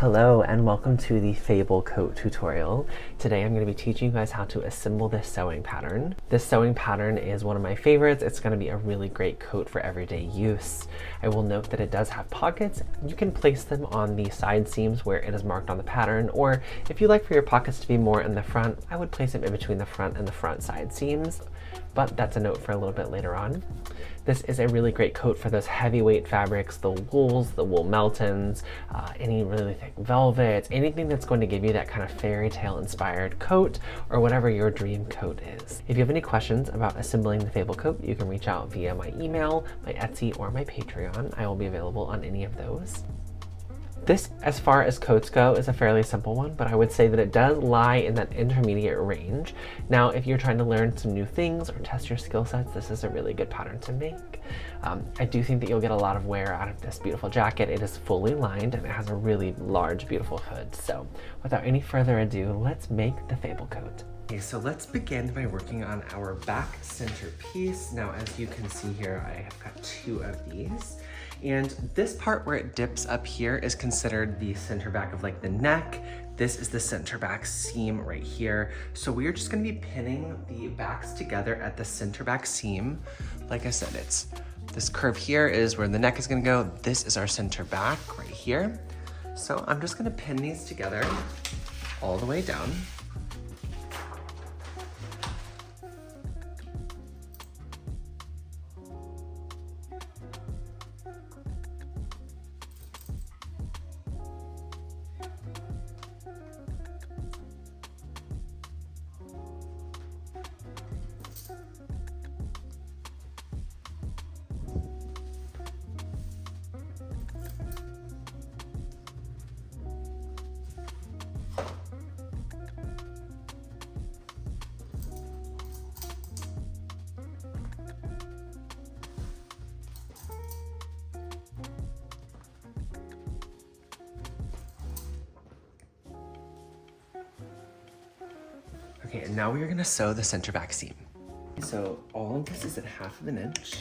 Hello and welcome to the Fable coat tutorial. Today I'm going to be teaching you guys how to assemble this sewing pattern. This sewing pattern is one of my favorites. It's going to be a really great coat for everyday use. I will note that it does have pockets. You can place them on the side seams where it is marked on the pattern, or if you like for your pockets to be more in the front, I would place them in between the front and the front side seams, but that's a note for a little bit later on. This is a really great coat for those heavyweight fabrics, the wools, the wool meltons, any really thick velvets, anything that's going to give you that kind of fairy tale inspired coat or whatever your dream coat is. If you have any questions about assembling the Fable coat, you can reach out via my email, my Etsy, or my Patreon. I will be available on any of those. This, as far as coats go, is a fairly simple one, but I would say that it does lie in that intermediate range. Now, if you're trying to learn some new things or test your skill sets, this is a really good pattern to make. I do think that you'll get a lot of wear out of this beautiful jacket. It is fully lined and it has a really large, beautiful hood. So without any further ado, let's make the Fable coat. Okay, so let's begin by working on our back center piece. Now, as you can see here, I have got two of these. And this part where it dips up here is considered the center back of like the neck. This is the center back seam right here. So we are just gonna be pinning the backs together at the center back seam. Like I said, it's this curve here is where the neck is gonna go. This is our center back right here. So I'm just gonna pin these together all the way down. Okay, and now we are gonna sew the center back seam. So all of this is at 1/2 inch.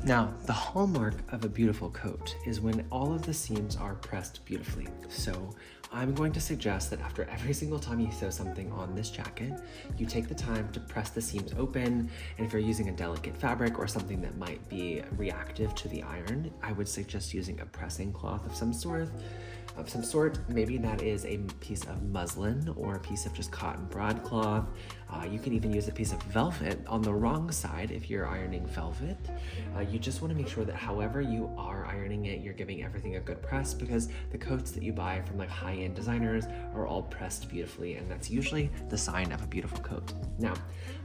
Now, the hallmark of a beautiful coat is when all of the seams are pressed beautifully. So I'm going to suggest that after every single time you sew something on this jacket, you take the time to press the seams open. And if you're using a delicate fabric or something that might be reactive to the iron, I would suggest using a pressing cloth of some sort. Maybe that is a piece of muslin or a piece of just cotton broadcloth. You can even use a piece of velvet on the wrong side if you're ironing velvet. You just want to make sure that however you are ironing it, you're giving everything a good press, because the coats that you buy from like high-end designers are all pressed beautifully, and that's usually the sign of a beautiful coat. Now,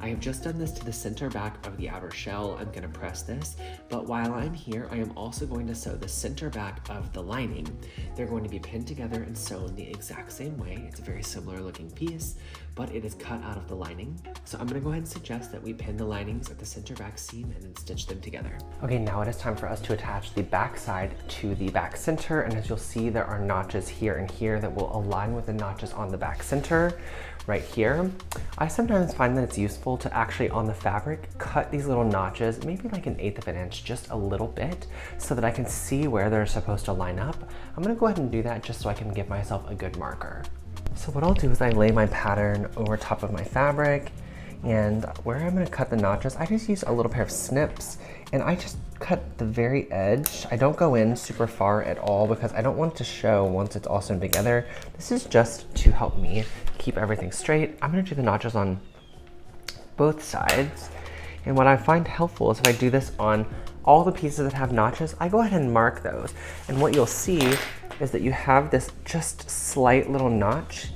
I have just done this to the center back of the outer shell. I'm going to press this, but while I'm here, I am also going to sew the center back of the lining. They're going to be pinned together and sewn the exact same way. It's a very similar looking piece, but it is cut out of the lining. So I'm gonna go ahead and suggest that we pin the linings at the center back seam and then stitch them together. Okay, now it is time for us to attach the back side to the back center, and as you'll see, there are notches here and here that will align with the notches on the back center right here. I sometimes find that it's useful to actually, on the fabric, cut these little notches, maybe like 1/8 of an inch, just a little bit, so that I can see where they're supposed to line up. I'm gonna go ahead and do that just so I can give myself a good marker. So what I'll do is I lay my pattern over top of my fabric, and where I'm gonna cut the notches, I just use a little pair of snips, and I just cut the very edge. I don't go in super far at all because I don't want it to show once it's all sewn together. This is just to help me keep everything straight. I'm gonna do the notches on both sides, and what I find helpful is if I do this on all the pieces that have notches, I go ahead and mark those, and what you'll see is that you have this just slight little notch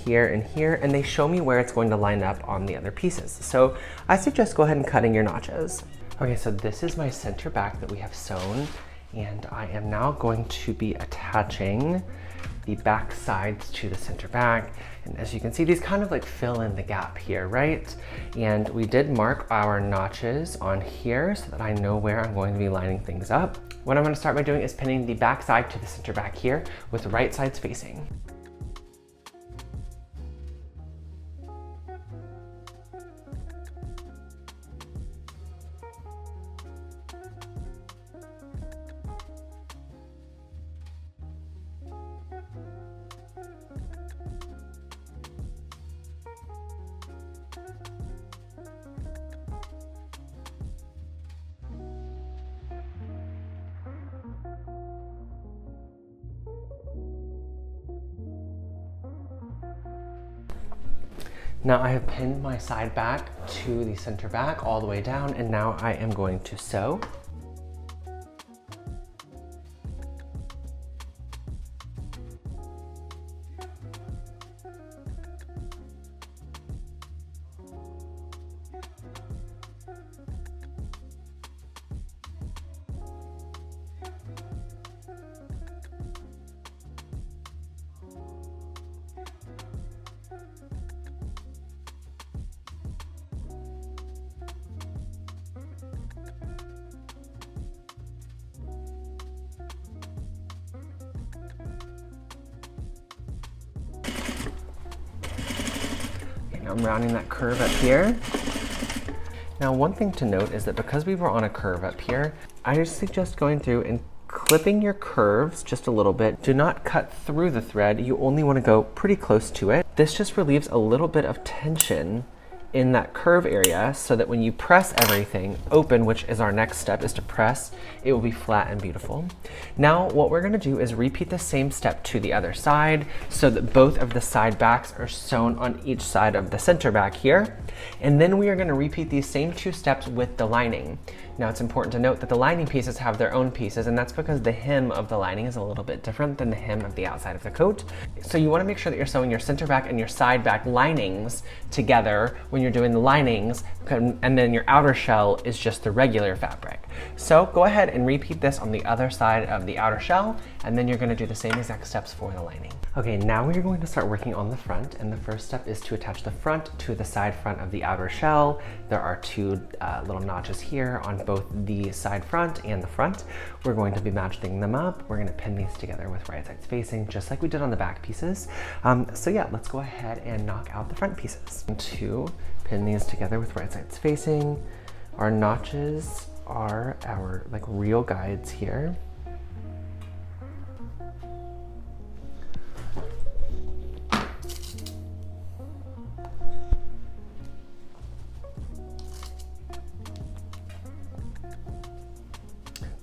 here and here, and they show me where it's going to line up on the other pieces. So I suggest go ahead and cutting your notches. Okay, so this is my center back that we have sewn, and I am now going to be attaching the back sides to the center back. And as you can see, these kind of like fill in the gap here, right? And we did mark our notches on here so that I know where I'm going to be lining things up. What I'm going to start by doing is pinning the back side to the center back here with the right sides facing. Now I have pinned my side back to the center back all the way down, and now I am going to sew. I'm rounding that curve up here. Now, one thing to note is that because we were on a curve up here, I just suggest going through and clipping your curves just a little bit. Do not cut through the thread. You only want to go pretty close to it. This just relieves a little bit of tension in that curve area so that when you press everything open, which is our next step, is to press, it will be flat and beautiful. Now, what we're gonna do is repeat the same step to the other side so that both of the side backs are sewn on each side of the center back here. And then we are gonna repeat these same 2 steps with the lining. Now, it's important to note that the lining pieces have their own pieces, and that's because the hem of the lining is a little bit different than the hem of the outside of the coat. So you wanna make sure that you're sewing your center back and your side back linings together when you're doing the linings, and then your outer shell is just the regular fabric. So go ahead and repeat this on the other side of the outer shell, and then you're gonna do the same exact steps for the lining. Okay, now we're going to start working on the front, and the first step is to attach the front to the side front of the outer shell. There are 2 little notches here on both the side front and the front. We're going to be matching them up. We're gonna pin these together with right sides facing, just like we did on the back pieces. So yeah, let's go ahead and knock out the front pieces. To pin these together with right sides facing. Our notches are our like real guides here.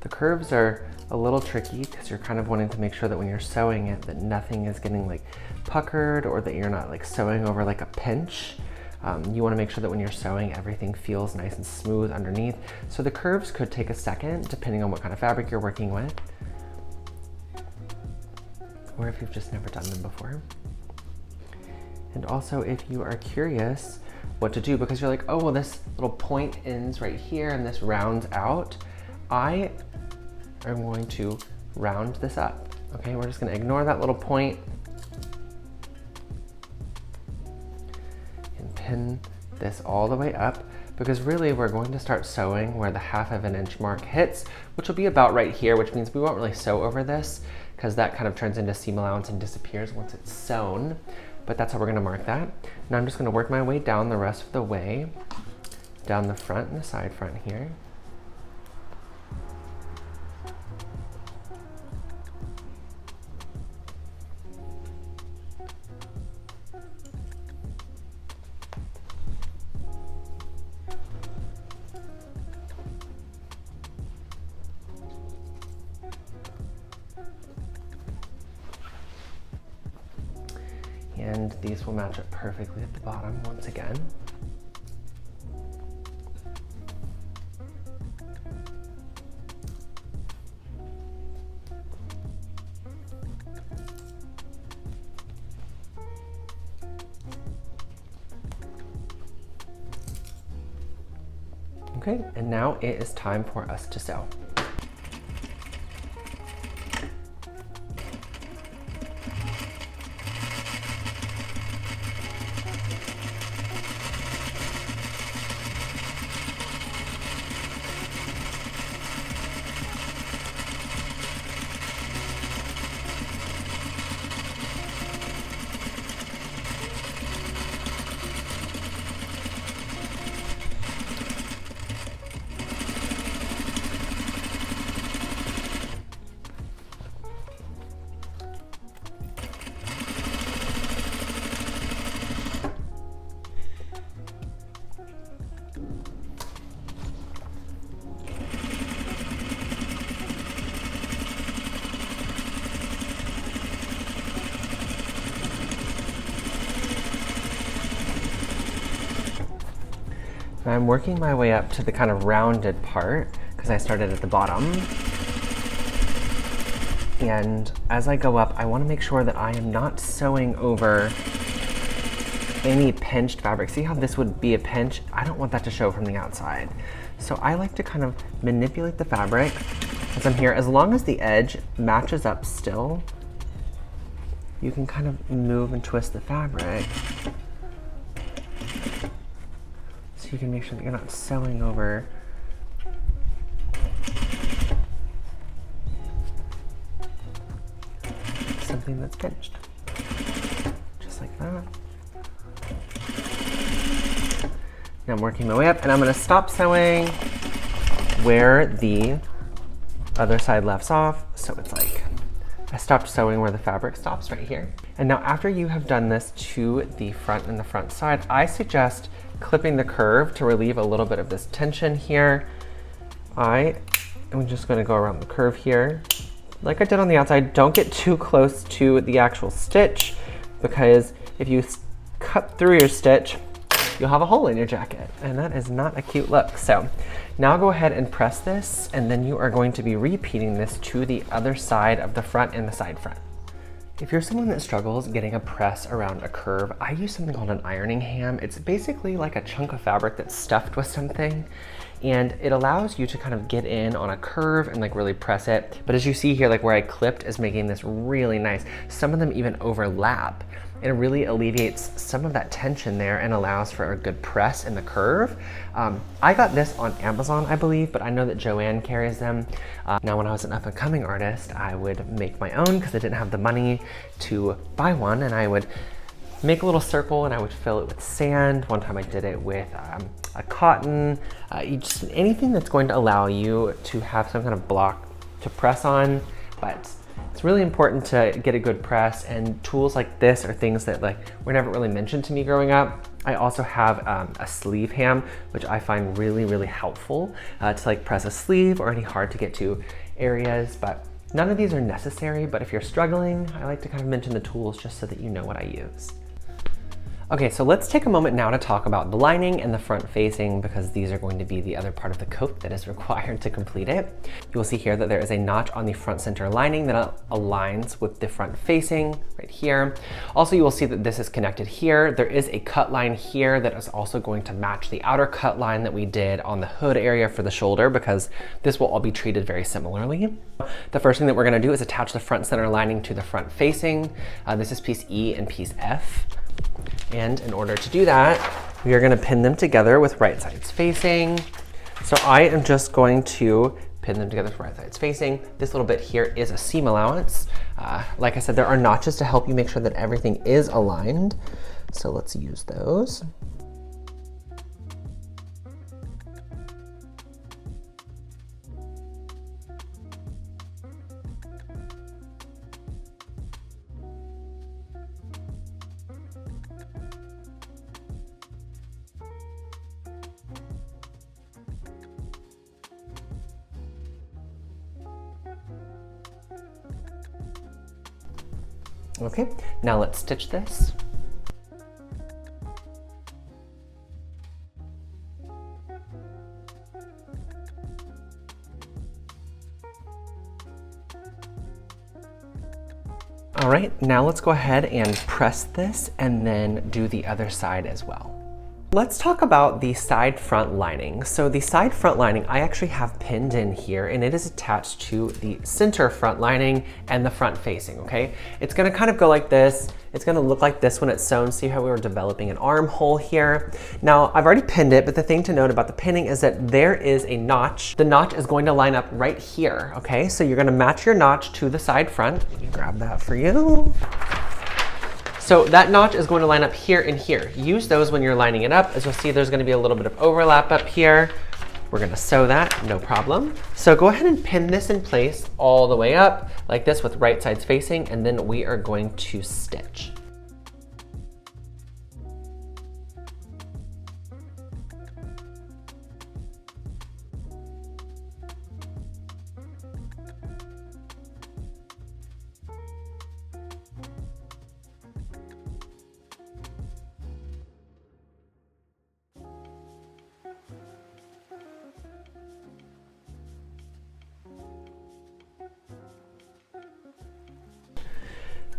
The curves are a little tricky because you're kind of wanting to make sure that when you're sewing it that nothing is getting like puckered, or that you're not like sewing over like a pinch. You want to make sure that when you're sewing, everything feels nice and smooth underneath. So the curves could take a second depending on what kind of fabric you're working with, or if you've just never done them before. And also, if you are curious what to do because you're like, oh, well, this little point ends right here and this rounds out, I am going to round this up. Okay, we're just gonna ignore that little point and pin this all the way up, because really we're going to start sewing where the 1/2 inch mark hits, which will be about right here, which means we won't really sew over this because that kind of turns into seam allowance and disappears once it's sewn. But that's how we're gonna mark that. Now I'm just gonna work my way down the rest of the way, down the front and the side front here. And these will match up perfectly at the bottom once again. Okay, and now it is time for us to sew. And I'm working my way up to the kind of rounded part because I started at the bottom. And as I go up, I want to make sure that I am not sewing over any pinched fabric. See how this would be a pinch? I don't want that to show from the outside. So I like to kind of manipulate the fabric as I'm here. As long as the edge matches up still, you can kind of move and twist the fabric. You can make sure that you're not sewing over something that's pinched. Just like that. Now I'm working my way up, and I'm going to stop sewing where the other side left off. So it's like I stopped sewing where the fabric stops right here. And now after you have done this to the front and the front side, I suggest clipping the curve to relieve a little bit of this tension here. I am just going to go around the curve here. Like I did on the outside, don't get too close to the actual stitch, because if you cut through your stitch, you'll have a hole in your jacket, and that is not a cute look. So now go ahead and press this, and then you are going to be repeating this to the other side of the front and the side front. If you're someone that struggles getting a press around a curve, I use something called an ironing ham. It's basically like a chunk of fabric that's stuffed with something, and it allows you to kind of get in on a curve and like really press it. But as you see here, like where I clipped is making this really nice. Some of them even overlap. It really alleviates some of that tension there and allows for a good press in the curve. I got this on Amazon, I believe, but I know that Joanne carries them. Now, when I was an up-and-coming artist, I would make my own because I didn't have the money to buy one, and I would make a little circle and I would fill it with sand. One time I did it with a cotton, just anything that's going to allow you to have some kind of block to press on. But it's really important to get a good press, and tools like this are things that like were never really mentioned to me growing up. I also have a sleeve ham, which I find really, really helpful to like press a sleeve or any hard to get to areas, but none of these are necessary. But if you're struggling, I like to kind of mention the tools just so that you know what I use. Okay, so let's take a moment now to talk about the lining and the front facing, because these are going to be the other part of the coat that is required to complete it. You will see here that there is a notch on the front center lining that aligns with the front facing right here. Also, you will see that this is connected here. There is a cut line here that is also going to match the outer cut line that we did on the hood area for the shoulder, because this will all be treated very similarly. The first thing that we're gonna do is attach the front center lining to the front facing. This is piece E and piece F. And in order to do that, we are going to pin them together with right sides facing. So I am just going to pin them together with right sides facing. This little bit here is a seam allowance. Like I said, there are notches to help you make sure that everything is aligned. So let's use those. Okay, now let's stitch this. All right, now let's go ahead and press this and then do the other side as well. Let's talk about the side front lining. So the side front lining I actually have pinned in here, and it is attached to the center front lining and the front facing, okay? It's gonna kind of go like this. It's gonna look like this when it's sewn. See how we were developing an armhole here? Now, I've already pinned it, but the thing to note about the pinning is that there is a notch. The notch is going to line up right here, okay? So you're gonna match your notch to the side front. Let me grab that for you. So that notch is going to line up here and here. Use those when you're lining it up. As you'll see, there's gonna be a little bit of overlap up here. We're gonna sew that, no problem. So go ahead and pin this in place all the way up like this with right sides facing, and then we are going to stitch.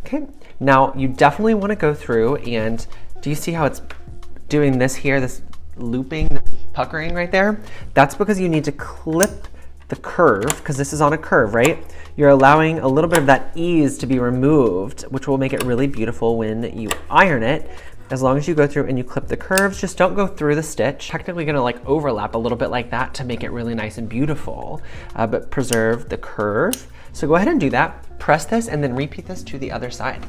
Okay, now you definitely want to go through and do you see how it's doing this here, this looping, this puckering right there? That's because you need to clip the curve, because this is on a curve, right? You're allowing a little bit of that ease to be removed, which will make it really beautiful when you iron it. As long as you go through and you clip the curves, just don't go through the stitch. Technically gonna like overlap a little bit like that to make it really nice and beautiful, but preserve the curve. So go ahead and do that. Press this and then repeat this to the other side.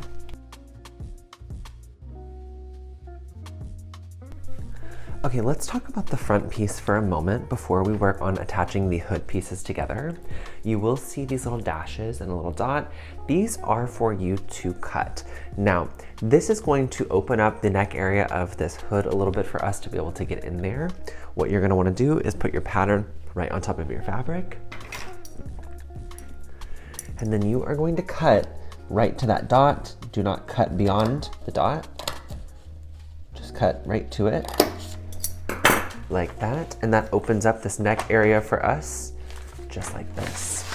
Okay, let's talk about the front piece for a moment before we work on attaching the hood pieces together. You will see these little dashes and a little dot. These are for you to cut. Now, this is going to open up the neck area of this hood a little bit for us to be able to get in there. What you're gonna wanna do is put your pattern right on top of your fabric. And then you are going to cut right to that dot. Do not cut beyond the dot. Just cut right to it, like that. And that opens up this neck area for us, just like this.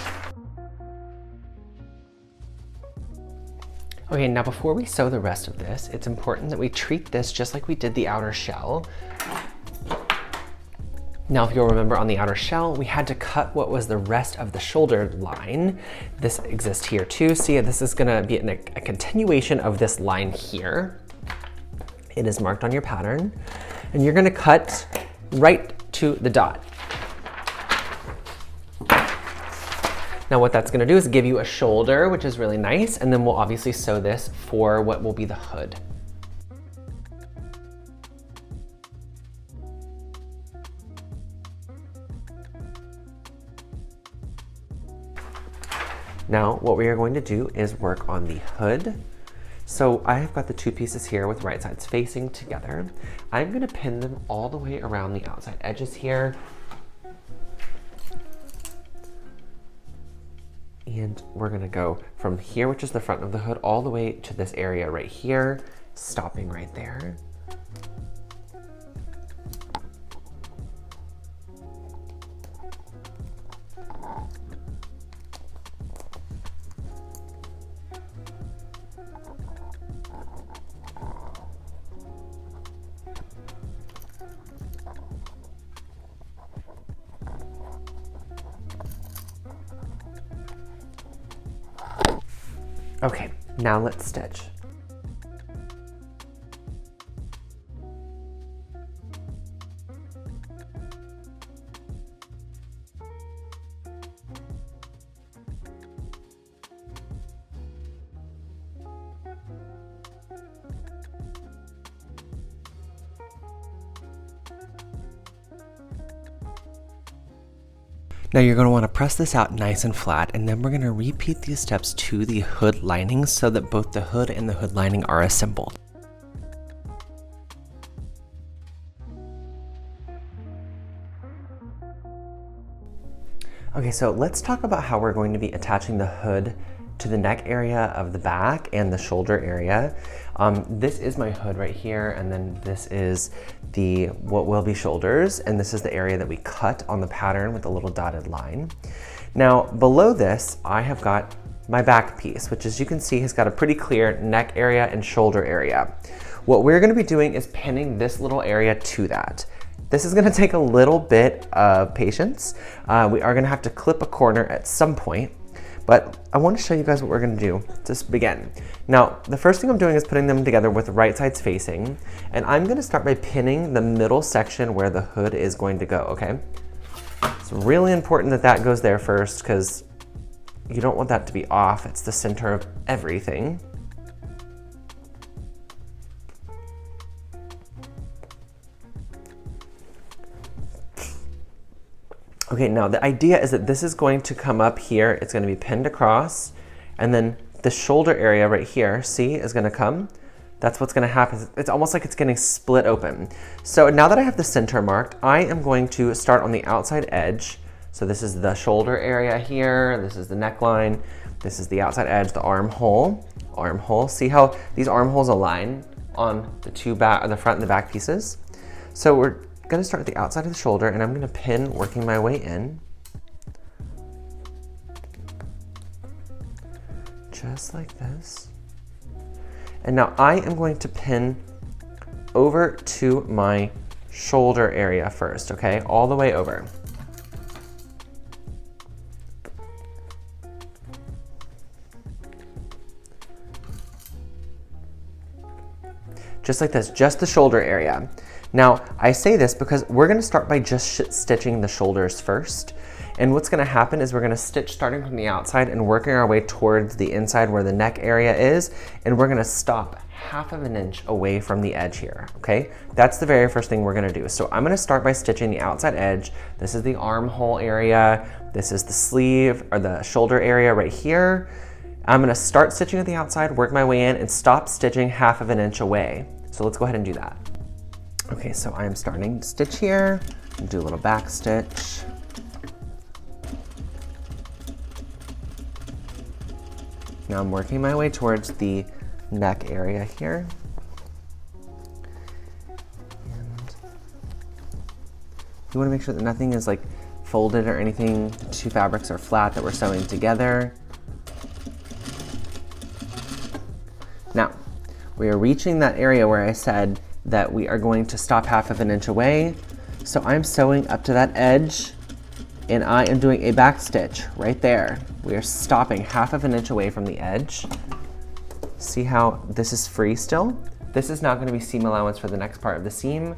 Okay, now before we sew the rest of this, it's important that we treat this just like we did the outer shell. Now, if you'll remember on the outer shell, we had to cut what was the rest of the shoulder line. This exists here too. See, this is gonna be a continuation of this line here. It is marked on your pattern, and you're gonna cut right to the dot. Now what that's gonna do is give you a shoulder, which is really nice, and then we'll obviously sew this for what will be the hood. Now, what we are going to do is work on the hood. So I have got the two pieces here with right sides facing together. I'm gonna pin them all the way around the outside edges here. And we're gonna go from here, which is the front of the hood, all the way to this area right here, stopping right there. Okay, now let's stitch. Now you're going to want to press this out nice and flat, and then we're going to repeat these steps to the hood lining so that both the hood and the hood lining are assembled. Okay, so let's talk about how we're going to be attaching the hood to the neck area of the back and the shoulder area. This is my hood right here, and then this is what will be shoulders, and this is the area that we cut on the pattern with a little dotted line. Now below this, I have got my back piece, which as you can see has got a pretty clear neck area and shoulder area. what we're gonna be doing is pinning this little area to that. This is gonna take a little bit of patience. We are gonna have to clip a corner at some point, but I want to show you guys what we're gonna do to begin. Now, the first thing I'm doing is putting them together with the right sides facing, and I'm gonna start by pinning the middle section where the hood is going to go, okay? It's really important that that goes there first because you don't want that to be off. It's the center of everything. Okay, now the idea is that this is going to come up here, it's gonna be pinned across, and then the shoulder area right here, see, is gonna come. That's what's gonna happen. It's almost like it's getting split open. So now that I have the center marked, I am going to start on the outside edge. So this is the shoulder area here, this is the neckline, this is the outside edge, the armhole. See how these armholes align on the the front and the back pieces? So we're gonna start at the outside of the shoulder, and I'm gonna pin, working my way in. Just like this. And now I am going to pin over to my shoulder area first, okay? All the way over. Just like this, just the shoulder area. Now, I say this because we're gonna start by just stitching the shoulders first. And what's gonna happen is we're gonna stitch starting from the outside and working our way towards the inside where the neck area is, and we're gonna stop 1/2 inch away from the edge here, okay? That's the very first thing we're gonna do. So I'm gonna start by stitching the outside edge. This is the armhole area. This is the sleeve or the shoulder area right here. I'm gonna start stitching at the outside, work my way in, and stop stitching 1/2 inch away. So let's go ahead and do that. Okay, so I'm starting to stitch here, and do a little back stitch. Now I'm working my way towards the neck area here. And you wanna make sure that nothing is like folded or anything. The two fabrics are flat that we're sewing together. Now, we are reaching that area where I said that we are going to stop 1/2 inch away. So I'm sewing up to that edge, and I am doing a back stitch right there. We are stopping 1/2 inch away from the edge. See how this is free still? This is now going to be seam allowance for the next part of the seam.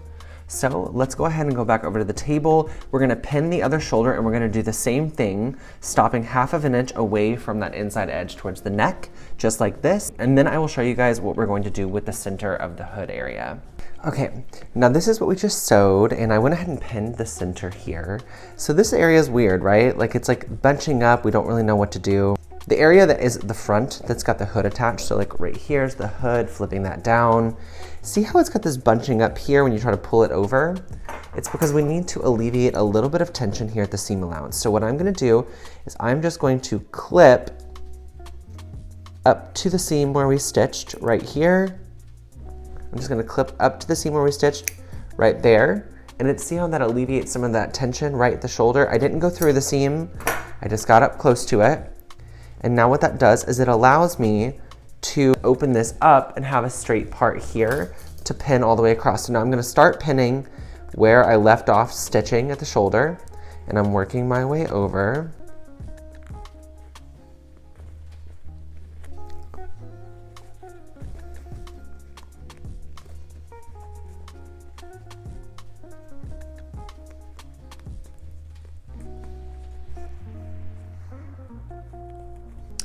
So let's go ahead and go back over to the table. We're going to pin the other shoulder, and we're going to do the same thing, stopping 1/2 inch away from that inside edge towards the neck, just like this. And then I will show you guys what we're going to do with the center of the hood area. Okay, now this is what we just sewed, and I went ahead and pinned the center here. So this area is weird, right? Like it's like bunching up, we don't really know what to do. The area that is the front that's got the hood attached, so like right here's the hood, flipping that down. See how it's got this bunching up here when you try to pull it over? It's because we need to alleviate a little bit of tension here at the seam allowance. So what I'm gonna do is I'm just going to clip up to the seam where we stitched right here. I'm just gonna clip up to the seam where we stitched right there. And see how that alleviates some of that tension right at the shoulder? I didn't go through the seam, I just got up close to it. And now what that does is it allows me to open this up and have a straight part here to pin all the way across. So now I'm gonna start pinning where I left off stitching at the shoulder, and I'm working my way over.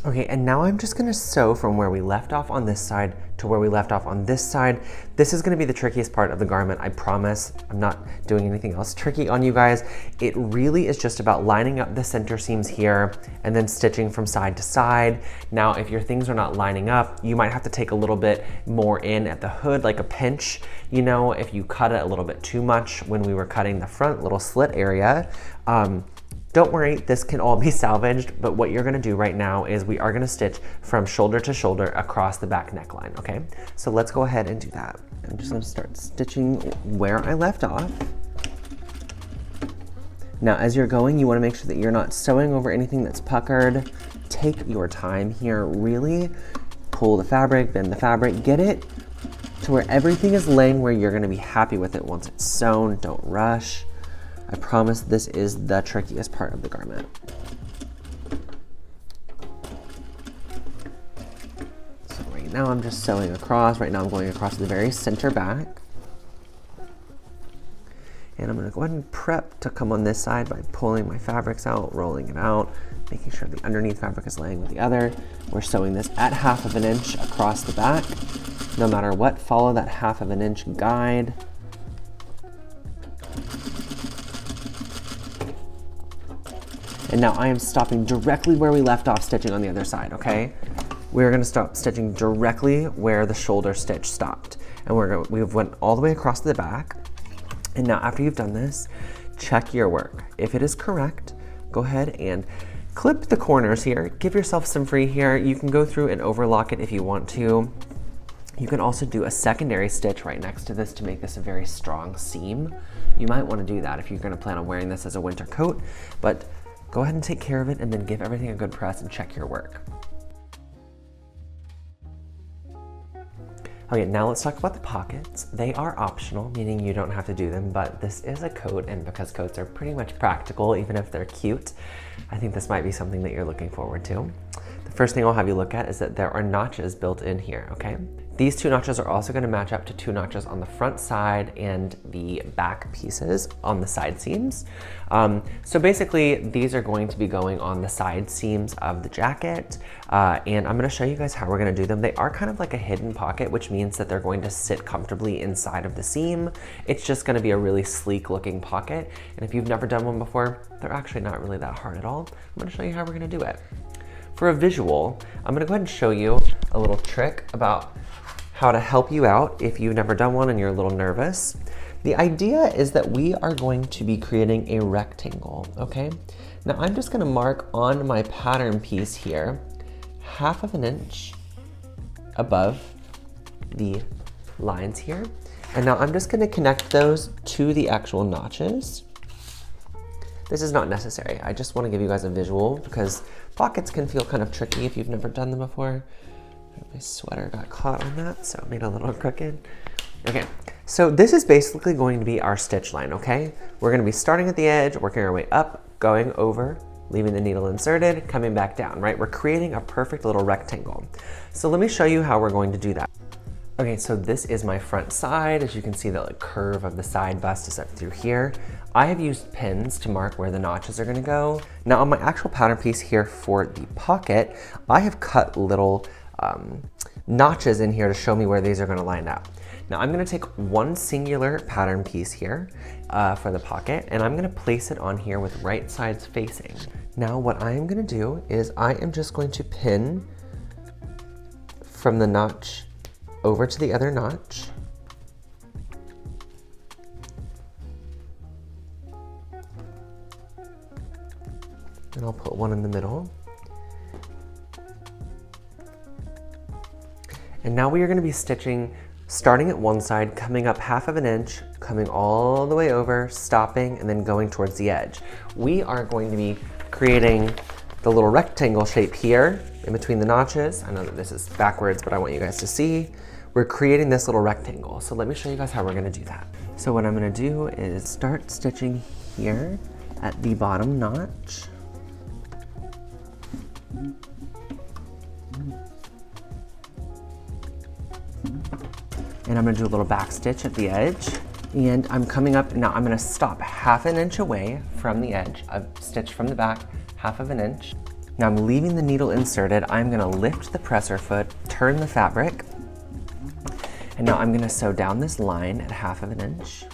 Okay, and now I'm just gonna sew from where we left off on this side to where we left off on this side. This is gonna be the trickiest part of the garment, I promise. I'm not doing anything else tricky on you guys. It really is just about lining up the center seams here and then stitching from side to side. Now, if your things are not lining up, you might have to take a little bit more in at the hood, like a pinch. You know, if you cut it a little bit too much when we were cutting the front little slit area, don't worry, this can all be salvaged, but what you're gonna do right now is we are gonna stitch from shoulder to shoulder across the back neckline, okay? So let's go ahead and do that. I'm just gonna start stitching where I left off. Now, as you're going, you wanna make sure that you're not sewing over anything that's puckered. Take your time here, really pull the fabric, bend the fabric, get it to where everything is laying where you're gonna be happy with it once it's sewn. Don't rush. I promise this is the trickiest part of the garment. So right now I'm just sewing across. Right now I'm going across the very center back. And I'm gonna go ahead and prep to come on this side by pulling my fabrics out, rolling it out, making sure the underneath fabric is laying with the other. We're sewing this at 1/2 inch across the back. No matter what, follow that 1/2 inch guide. And now I am stopping directly where we left off stitching on the other side, okay? We're gonna stop stitching directly where the shoulder stitch stopped. And we've went all the way across the back. And now after you've done this, check your work. If it is correct, go ahead and clip the corners here. Give yourself some free here. You can go through and overlock it if you want to. You can also do a secondary stitch right next to this to make this a very strong seam. You might want to do that if you're going to plan on wearing this as a winter coat, but go ahead and take care of it and then give everything a good press and check your work. Okay, now let's talk about the pockets. They are optional, meaning you don't have to do them, but this is a coat, and because coats are pretty much practical, even if they're cute, I think this might be something that you're looking forward to. The first thing I'll have you look at is that there are notches built in here, okay? These 2 notches are also gonna match up to 2 notches on the front side and the back pieces on the side seams. So basically, these are going to be going on the side seams of the jacket, and I'm gonna show you guys how we're gonna do them. They are kind of like a hidden pocket, which means that they're going to sit comfortably inside of the seam. It's just gonna be a really sleek looking pocket, and if you've never done one before, they're actually not really that hard at all. I'm gonna show you how we're gonna do it. For a visual, I'm gonna go ahead and show you a little trick about how to help you out if you've never done one and you're a little nervous. The idea is that we are going to be creating a rectangle, okay? Now I'm just gonna mark on my pattern piece here 1/2 inch above the lines here. And now I'm just gonna connect those to the actual notches. This is not necessary. I just wanna give you guys a visual because pockets can feel kind of tricky if you've never done them before. My sweater got caught on that, so it made it a little crooked. Okay, so this is basically going to be our stitch line, okay? We're gonna be starting at the edge, working our way up, going over, leaving the needle inserted, coming back down, right? We're creating a perfect little rectangle. So let me show you how we're going to do that. Okay, so this is my front side. As you can see, the curve of the side bust is up through here. I have used pins to mark where the notches are gonna go. Now on my actual pattern piece here for the pocket, I have cut little notches in here to show me where these are gonna line up. Now I'm gonna take one singular pattern piece here for the pocket, and I'm gonna place it on here with right sides facing. Now what I am gonna do is I am just going to pin from the notch over to the other notch. And I'll put one in the middle. And now we are going to be stitching, starting at one side, coming up 1/2 inch, coming all the way over, stopping, and then going towards the edge. We are going to be creating the little rectangle shape here in between the notches. I know that this is backwards, but I want you guys to see. We're creating this little rectangle. So let me show you guys how we're gonna do that. So what I'm gonna do is start stitching here at the bottom notch. And I'm gonna do a little back stitch at the edge. And I'm coming up, now I'm gonna stop 1/2 inch away from the edge. I've stitched from the back 1/2 inch. Now I'm leaving the needle inserted. I'm gonna lift the presser foot, turn the fabric, and now I'm gonna sew down this line at 1/2 inch.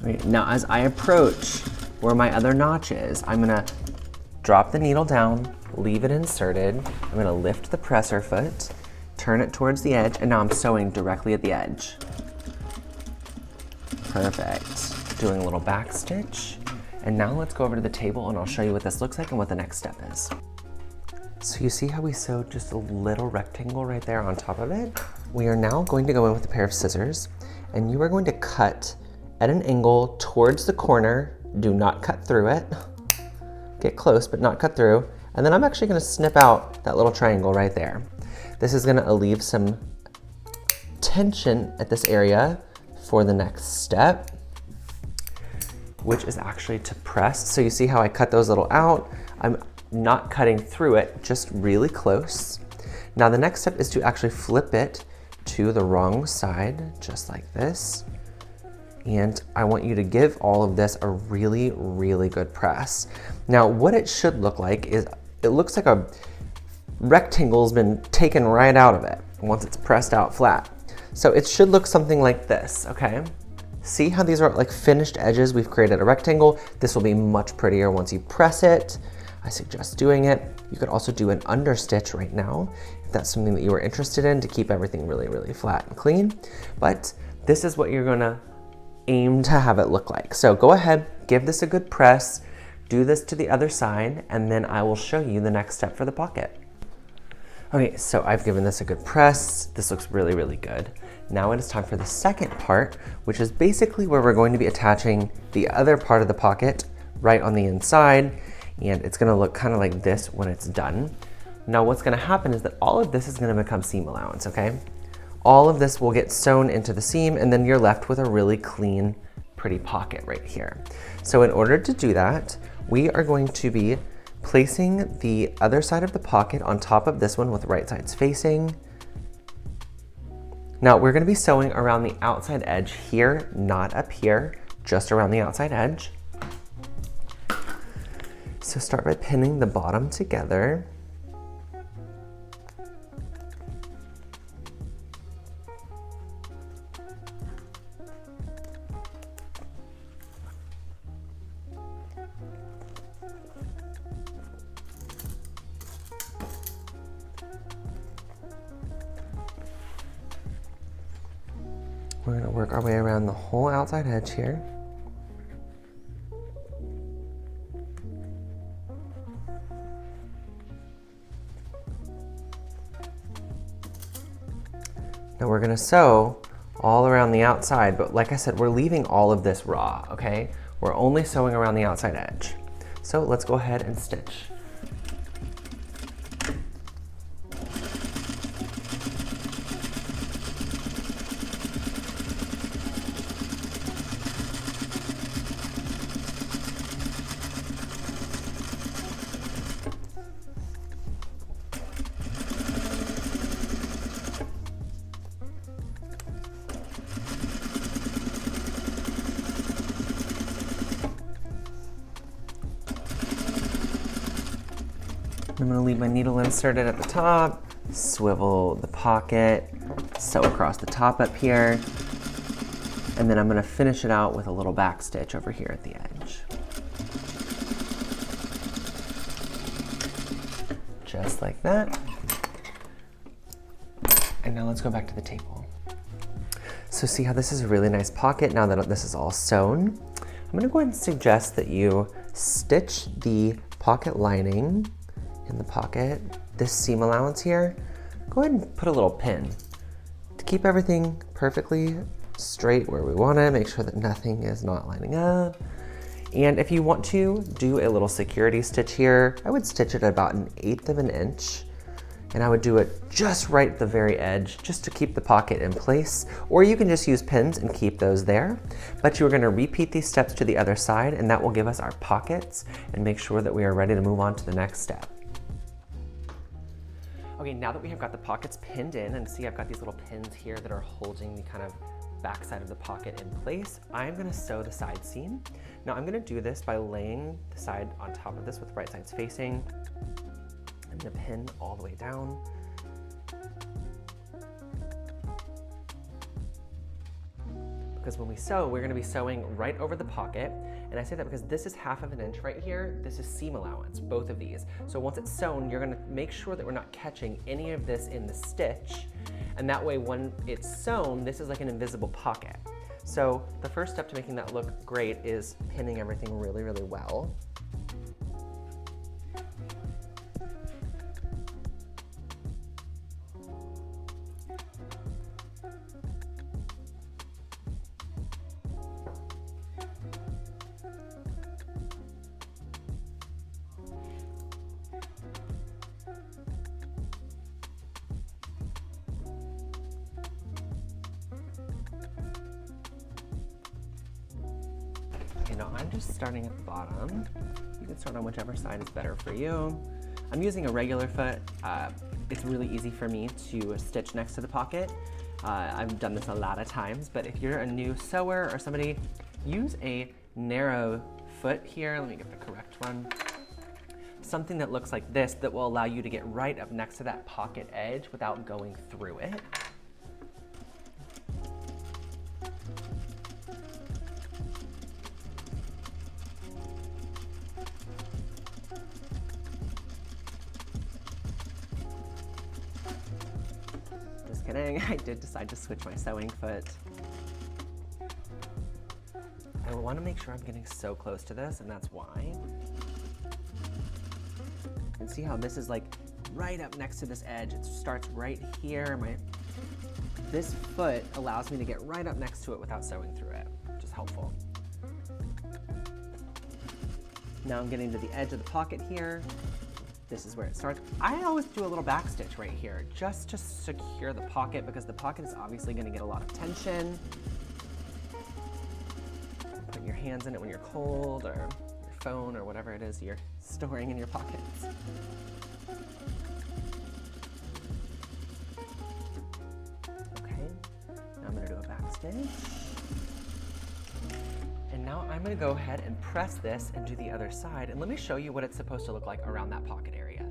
Right, now as I approach where my other notch is, I'm gonna drop the needle down, leave it inserted. I'm gonna lift the presser foot, turn it towards the edge, and now I'm sewing directly at the edge. Perfect. Doing a little back stitch. And now let's go over to the table and I'll show you what this looks like and what the next step is. So you see how we sewed just a little rectangle right there on top of it? We are now going to go in with a pair of scissors, and you are going to cut at an angle towards the corner. Do not cut through it. Get close, but not cut through. And then I'm actually gonna snip out that little triangle right there. This is gonna alleviate some tension at this area for the next step, which is actually to press. So you see how I cut those little out? I'm not cutting through it, just really close. Now the next step is to actually flip it to the wrong side, just like this. And I want you to give all of this a really, really good press. Now what it should look like is, it looks like a rectangle's been taken right out of it once it's pressed out flat. So it should look something like this, okay? See how these are like finished edges? We've created a rectangle. This will be much prettier once you press it. I suggest doing it. You could also do an understitch right now if that's something that you are interested in to keep everything really, really flat and clean. But this is what you're gonna aim to have it look like. So go ahead, give this a good press, do this to the other side, and then I will show you the next step for the pocket. Okay, so I've given this a good press. This looks really, really good. Now it is time for the second part, which is basically where we're going to be attaching the other part of the pocket right on the inside. And it's gonna look kind of like this when it's done. Now what's gonna happen is that all of this is gonna become seam allowance, okay? All of this will get sewn into the seam, and then you're left with a really clean, pretty pocket right here. So in order to do that, we are going to be placing the other side of the pocket on top of this one with right sides facing. Now we're gonna be sewing around the outside edge here, not up here, just around the outside edge. So start by pinning the bottom together. We're gonna work our way around the whole outside edge here. Now we're gonna sew all around the outside, but like I said, we're leaving all of this raw, okay? We're only sewing around the outside edge. So let's go ahead and stitch. I'm gonna leave my needle inserted at the top, swivel the pocket, sew across the top up here, and then I'm gonna finish it out with a little back stitch over here at the edge. Just like that. And now let's go back to the table. So see how this is a really nice pocket now that this is all sewn? I'm gonna go ahead and suggest that you stitch the pocket lining in the pocket, this seam allowance here. Go ahead and put a little pin to keep everything perfectly straight where we want it, make sure that nothing is not lining up. And if you want to do a little security stitch here, I would stitch it at about 1/8 of an inch. And I would do it just right at the very edge, just to keep the pocket in place. Or you can just use pins and keep those there. But you're gonna repeat these steps to the other side, and that will give us our pockets and make sure that we are ready to move on to the next step. Okay, now that we have got the pockets pinned in, and see I've got these little pins here that are holding the kind of backside of the pocket in place, I'm gonna sew the side seam. Now I'm gonna do this by laying the side on top of this with right sides facing. I'm gonna pin all the way down. Because when we sew, we're gonna be sewing right over the pocket. And I say that because this is 1/2 of an inch right here. This is seam allowance, both of these. So once it's sewn, you're gonna make sure that we're not catching any of this in the stitch. And that way, when it's sewn, this is like an invisible pocket. So the first step to making that look great is pinning everything really, really well. I'm just starting at the bottom. You can start on whichever side is better for you. I'm using a regular foot. It's really easy for me to stitch next to the pocket. I've done this a lot of times, but if you're a new sewer or somebody, use a narrow foot here. Let me get the correct one. Something that looks like this that will allow you to get right up next to that pocket edge without going through it. Just kidding, I did decide to switch my sewing foot. I want to make sure I'm getting so close to this, and that's why. And see how this is like right up next to this edge. It starts right here. This foot allows me to get right up next to it without sewing through it, which is helpful. Now I'm getting to the edge of the pocket here. This is where it starts. I always do a little back stitch right here just to secure the pocket, because the pocket is obviously going to get a lot of tension. Put your hands in it when you're cold, or your phone, or whatever it is you're storing in your pockets. Okay, now I'm going to do a back stitch. And now I'm going to go ahead and press this and do the other side, and let me show you what it's supposed to look like around that pocket area.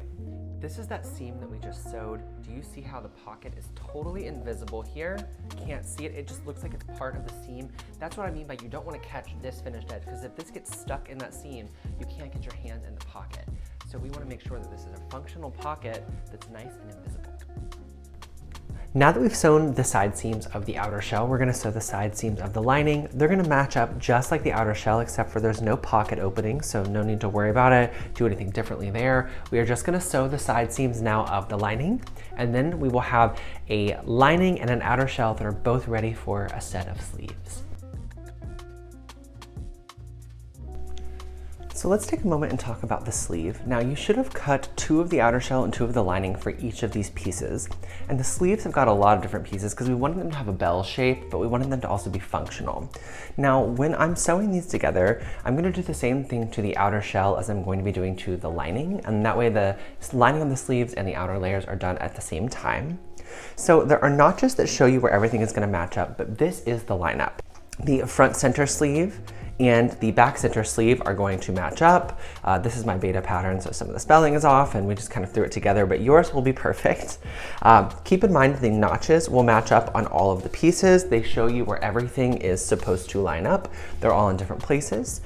This is that seam that we just sewed. Do you see how the pocket is totally invisible here? Can't see it, it just looks like it's part of the seam. That's what I mean by you don't want to catch this finished edge, because if this gets stuck in that seam, you can't get your hand in the pocket. So we want to make sure that this is a functional pocket that's nice and invisible. Now that we've sewn the side seams of the outer shell, we're gonna sew the side seams of the lining. They're gonna match up just like the outer shell, except for there's no pocket opening, so no need to worry about it, do anything differently there. We are just gonna sew the side seams now of the lining, and then we will have a lining and an outer shell that are both ready for a set of sleeves. So let's take a moment and talk about the sleeve. Now you should have cut 2 of the outer shell and 2 of the lining for each of these pieces. And the sleeves have got a lot of different pieces because we wanted them to have a bell shape, but we wanted them to also be functional. Now, when I'm sewing these together, I'm gonna do the same thing to the outer shell as I'm going to be doing to the lining. And that way the lining of the sleeves and the outer layers are done at the same time. So there are notches that show you where everything is gonna match up, but this is the lineup. The front center sleeve and the back center sleeve are going to match up. This is my beta pattern, so some of the spelling is off and we just kind of threw it together, but yours will be perfect. Keep in mind the notches will match up on all of the pieces. They show you where everything is supposed to line up. They're all in different places.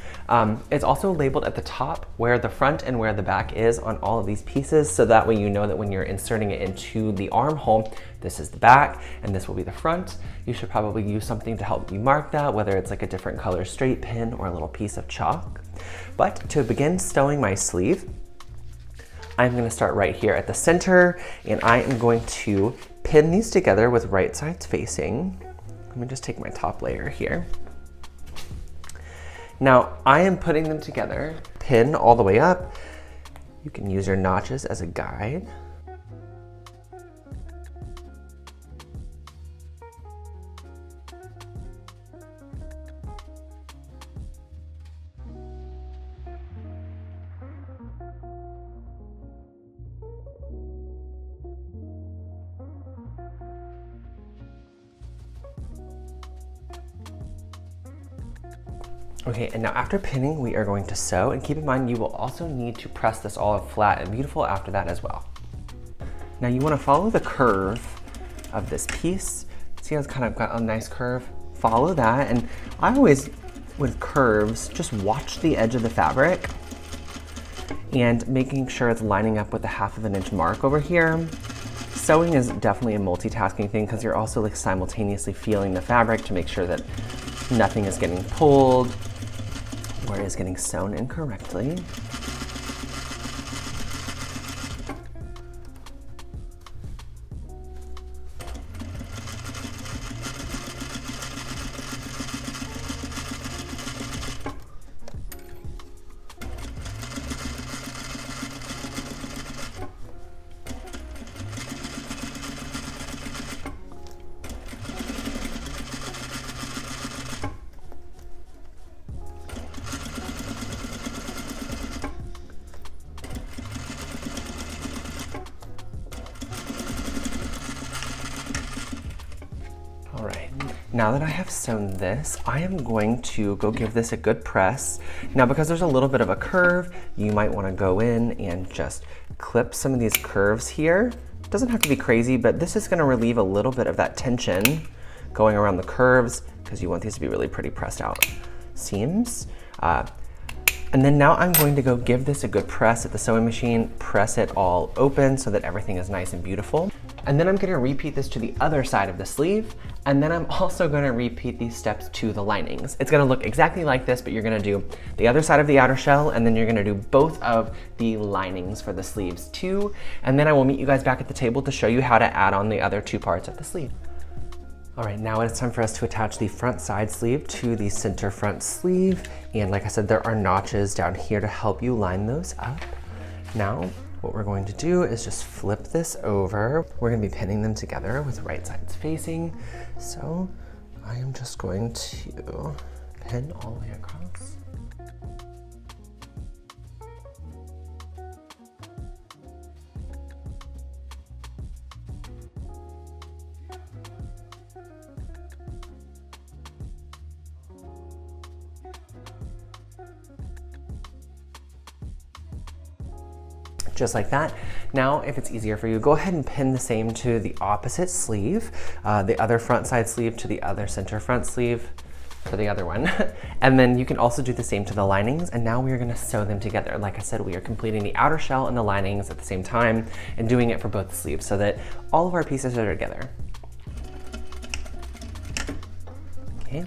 It's also labeled at the top where the front and where the back is on all of these pieces, so that way you know that when you're inserting it into the armhole, this is the back and this will be the front. You should probably use something to help you mark that, whether it's like a different color straight pin or a little piece of chalk. But to begin sewing my sleeve, I'm going to start right here at the center, and I am going to pin these together with right sides facing. Let me just take my top layer here. Now I am putting them together, pin all the way up. You can use your notches as a guide. Okay, and now after pinning, we are going to sew, and keep in mind you will also need to press this all flat and beautiful after that as well. Now you want to follow the curve of this piece. See how it's kind of got a nice curve? Follow that, and I always, with curves, just watch the edge of the fabric and making sure it's lining up with the 1/2 inch mark over here. Sewing is definitely a multitasking thing because you're also like simultaneously feeling the fabric to make sure that nothing is getting pulled or is getting sewn incorrectly. Now that I have sewn this, I am going to go give this a good press. Now, because there's a little bit of a curve, you might want to go in and just clip some of these curves here. It doesn't have to be crazy, but this is going to relieve a little bit of that tension going around the curves because you want these to be really pretty pressed out seams. And then now I'm going to go give this a good press at the sewing machine, press it all open so that everything is nice and beautiful. And then I'm going to repeat this to the other side of the sleeve. And then I'm also going to repeat these steps to the linings. It's going to look exactly like this, but you're going to do the other side of the outer shell, and then you're going to do both of the linings for the sleeves too. And then I will meet you guys back at the table to show you how to add on the other two parts of the sleeve. All right, now it's time for us to attach the front side sleeve to the center front sleeve. And like I said, there are notches down here to help you line those up. Now, what we're going to do is just flip this over. We're gonna be pinning them together with right sides facing. So I am just going to pin all the way across. Just like that. Now, if it's easier for you, go ahead and pin the same to the opposite sleeve, the other front side sleeve to the other center front sleeve to the other one. And then you can also do the same to the linings. And now we are gonna sew them together. Like I said, we are completing the outer shell and the linings at the same time and doing it for both sleeves so that all of our pieces are together. Okay.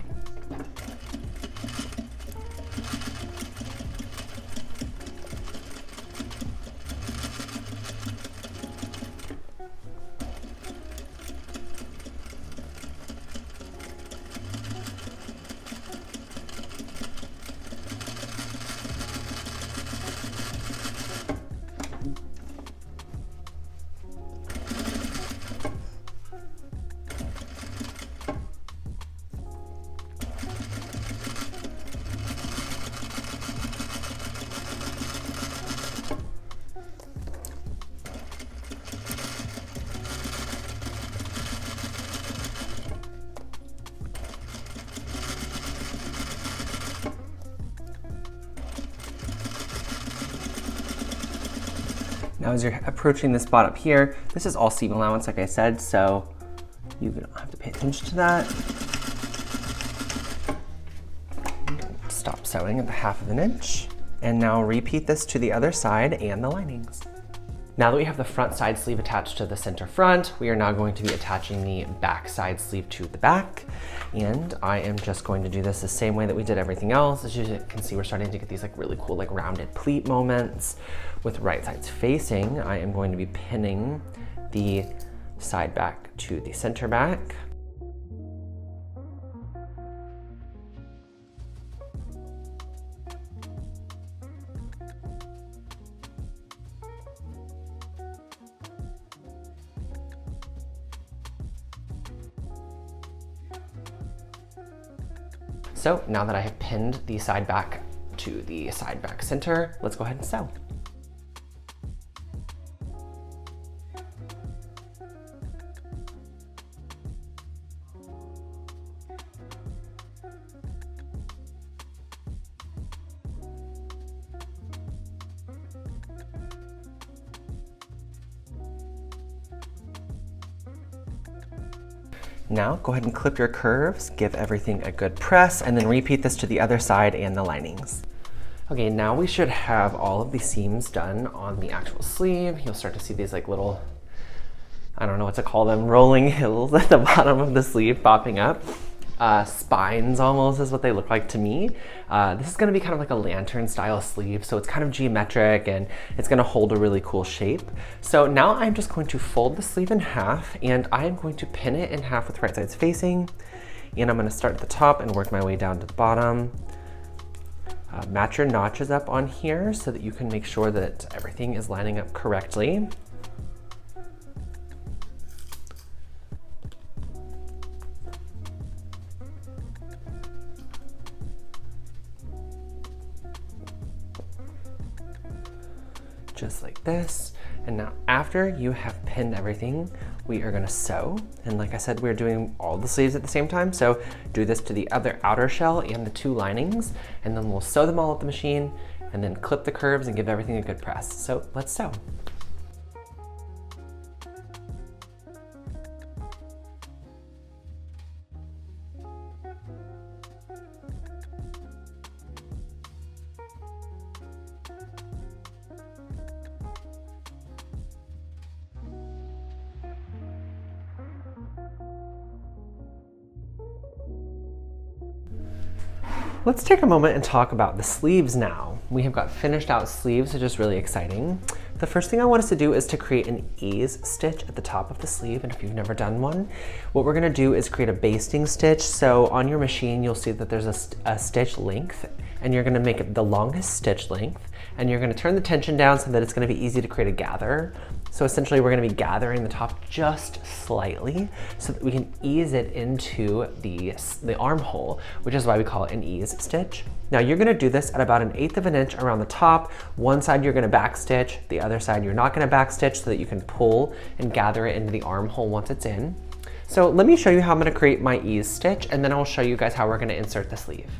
Now as you're approaching this spot up here, this is all seam allowance, like I said, so you don't have to pay attention to that. Stop sewing at the 1/2 inch. And now repeat this to the other side and the linings. Now that we have the front side sleeve attached to the center front, we are now going to be attaching the back side sleeve to the back. And I am just going to do this the same way that we did everything else. As you can see, we're starting to get these like really cool like rounded pleat moments. With right sides facing, I am going to be pinning the side back to the center back. So now that I have pinned the side back to the side back center, let's go ahead and sew. Now go ahead and clip your curves, give everything a good press, and then repeat this to the other side and the linings. Okay, now we should have all of the seams done on the actual sleeve. You'll start to see these like little, I don't know what to call them, rolling hills at the bottom of the sleeve popping up. Spines almost is what they look like to me. This is gonna be kind of like a lantern style sleeve, so it's kind of geometric and it's gonna hold a really cool shape. So now I'm just going to fold the sleeve in half and I'm going to pin it in half with right sides facing. And I'm gonna start at the top and work my way down to the bottom. Match your notches up on here so that you can make sure that everything is lining up correctly. Just like this. And now after you have pinned everything, we are gonna sew. And like I said, we're doing all the sleeves at the same time. So do this to the other outer shell and the 2 linings, and then we'll sew them all at the machine and then clip the curves and give everything a good press. So let's sew. Let's take a moment and talk about the sleeves now. We have got finished out sleeves, which is really exciting. The first thing I want us to do is to create an ease stitch at the top of the sleeve, and if you've never done one, what we're gonna do is create a basting stitch. So on your machine, you'll see that there's a stitch length, and you're gonna make it the longest stitch length, and you're gonna turn the tension down so that it's gonna be easy to create a gather. So essentially we're gonna be gathering the top just slightly so that we can ease it into the armhole, which is why we call it an ease stitch. Now you're gonna do this at about 1/8 of an inch around the top. One side you're gonna back stitch, the other side you're not gonna back stitch, so that you can pull and gather it into the armhole once it's in. So let me show you how I'm gonna create my ease stitch, and then I'll show you guys how we're gonna insert the sleeve.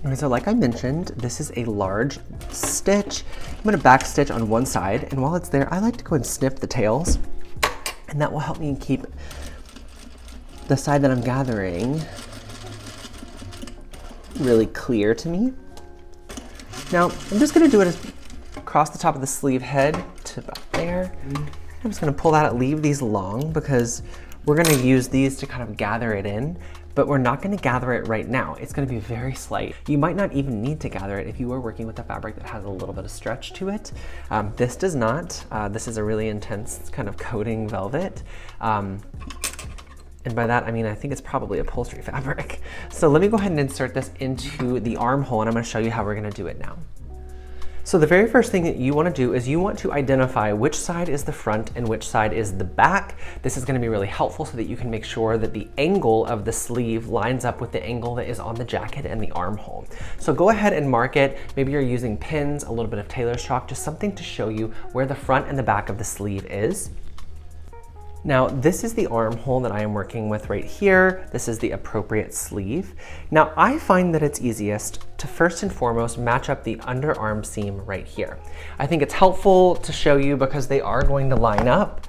Okay, so like I mentioned, this is a large stitch. I'm gonna back stitch on one side, and while it's there, I like to go and snip the tails, and that will help me keep the side that I'm gathering really clear to me. Now, I'm just gonna do it across the top of the sleeve head to about there. I'm just gonna pull that out, leave these long, because we're gonna use these to kind of gather it in, but we're not gonna gather it right now. It's gonna be very slight. You might not even need to gather it if you are working with a fabric that has a little bit of stretch to it. This does not. This is a really intense kind of coating velvet. And by that, I mean, I think it's probably upholstery fabric. So let me go ahead and insert this into the armhole, and I'm gonna show you how we're gonna do it now. So the very first thing that you want to do is you want to identify which side is the front and which side is the back. This is going to be really helpful so that you can make sure that the angle of the sleeve lines up with the angle that is on the jacket and the armhole. So go ahead and mark it. Maybe you're using pins, a little bit of tailor's chalk, just something to show you where the front and the back of the sleeve is. Now, this is the armhole that I am working with right here. This is the appropriate sleeve. Now, I find that it's easiest to first and foremost match up the underarm seam right here. I think it's helpful to show you because they are going to line up.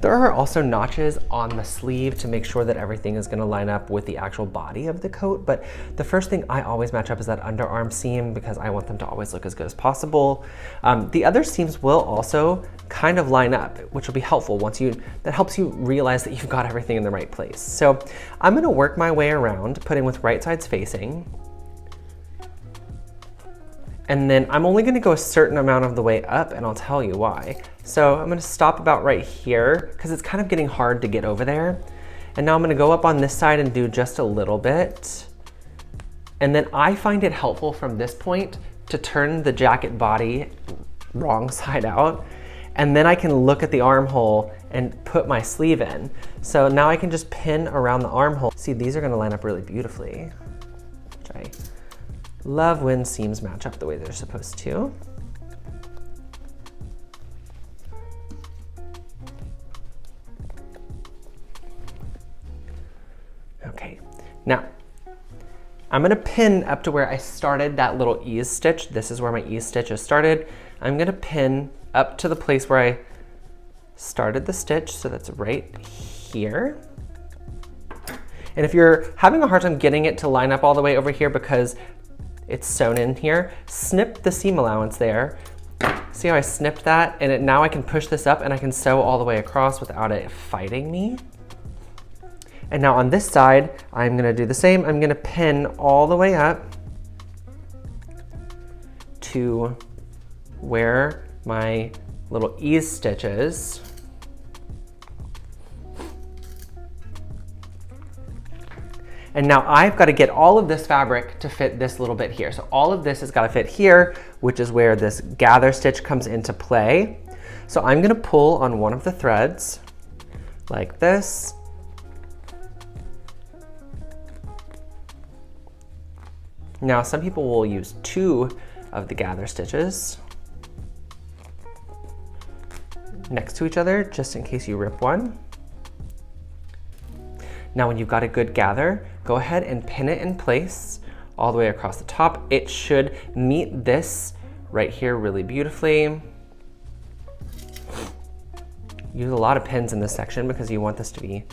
There are also notches on the sleeve to make sure that everything is gonna line up with the actual body of the coat, but the first thing I always match up is that underarm seam because I want them to always look as good as possible. The other seams will also kind of line up, which will be helpful that helps you realize that you've got everything in the right place. So I'm gonna work my way around, putting with right sides facing. And then I'm only gonna go a certain amount of the way up, and I'll tell you why. So I'm gonna stop about right here because it's kind of getting hard to get over there. And now I'm gonna go up on this side and do just a little bit. And then I find it helpful from this point to turn the jacket body wrong side out. And then I can look at the armhole and put my sleeve in. So now I can just pin around the armhole. See, these are gonna line up really beautifully, which I love when seams match up the way they're supposed to. Okay, now I'm gonna pin up to where I started that little ease stitch. This is where my ease stitch is started. I'm gonna pin up to the place where I started the stitch, so that's right here. And if you're having a hard time getting it to line up all the way over here because it's sewn in here, snip the seam allowance there. See how I snipped that? And now I can push this up and I can sew all the way across without it fighting me. And now on this side, I'm gonna do the same. I'm gonna pin all the way up to where my little ease stitch is. And now I've got to get all of this fabric to fit this little bit here. So all of this has got to fit here, which is where this gather stitch comes into play. So I'm going to pull on one of the threads like this. Now some people will use 2 of the gather stitches. next to each other, just in case you rip one. Now when you've got a good gather, go ahead and pin it in place all the way across the top. It should meet this right here really beautifully. Use a lot of pins in this section because you want this to be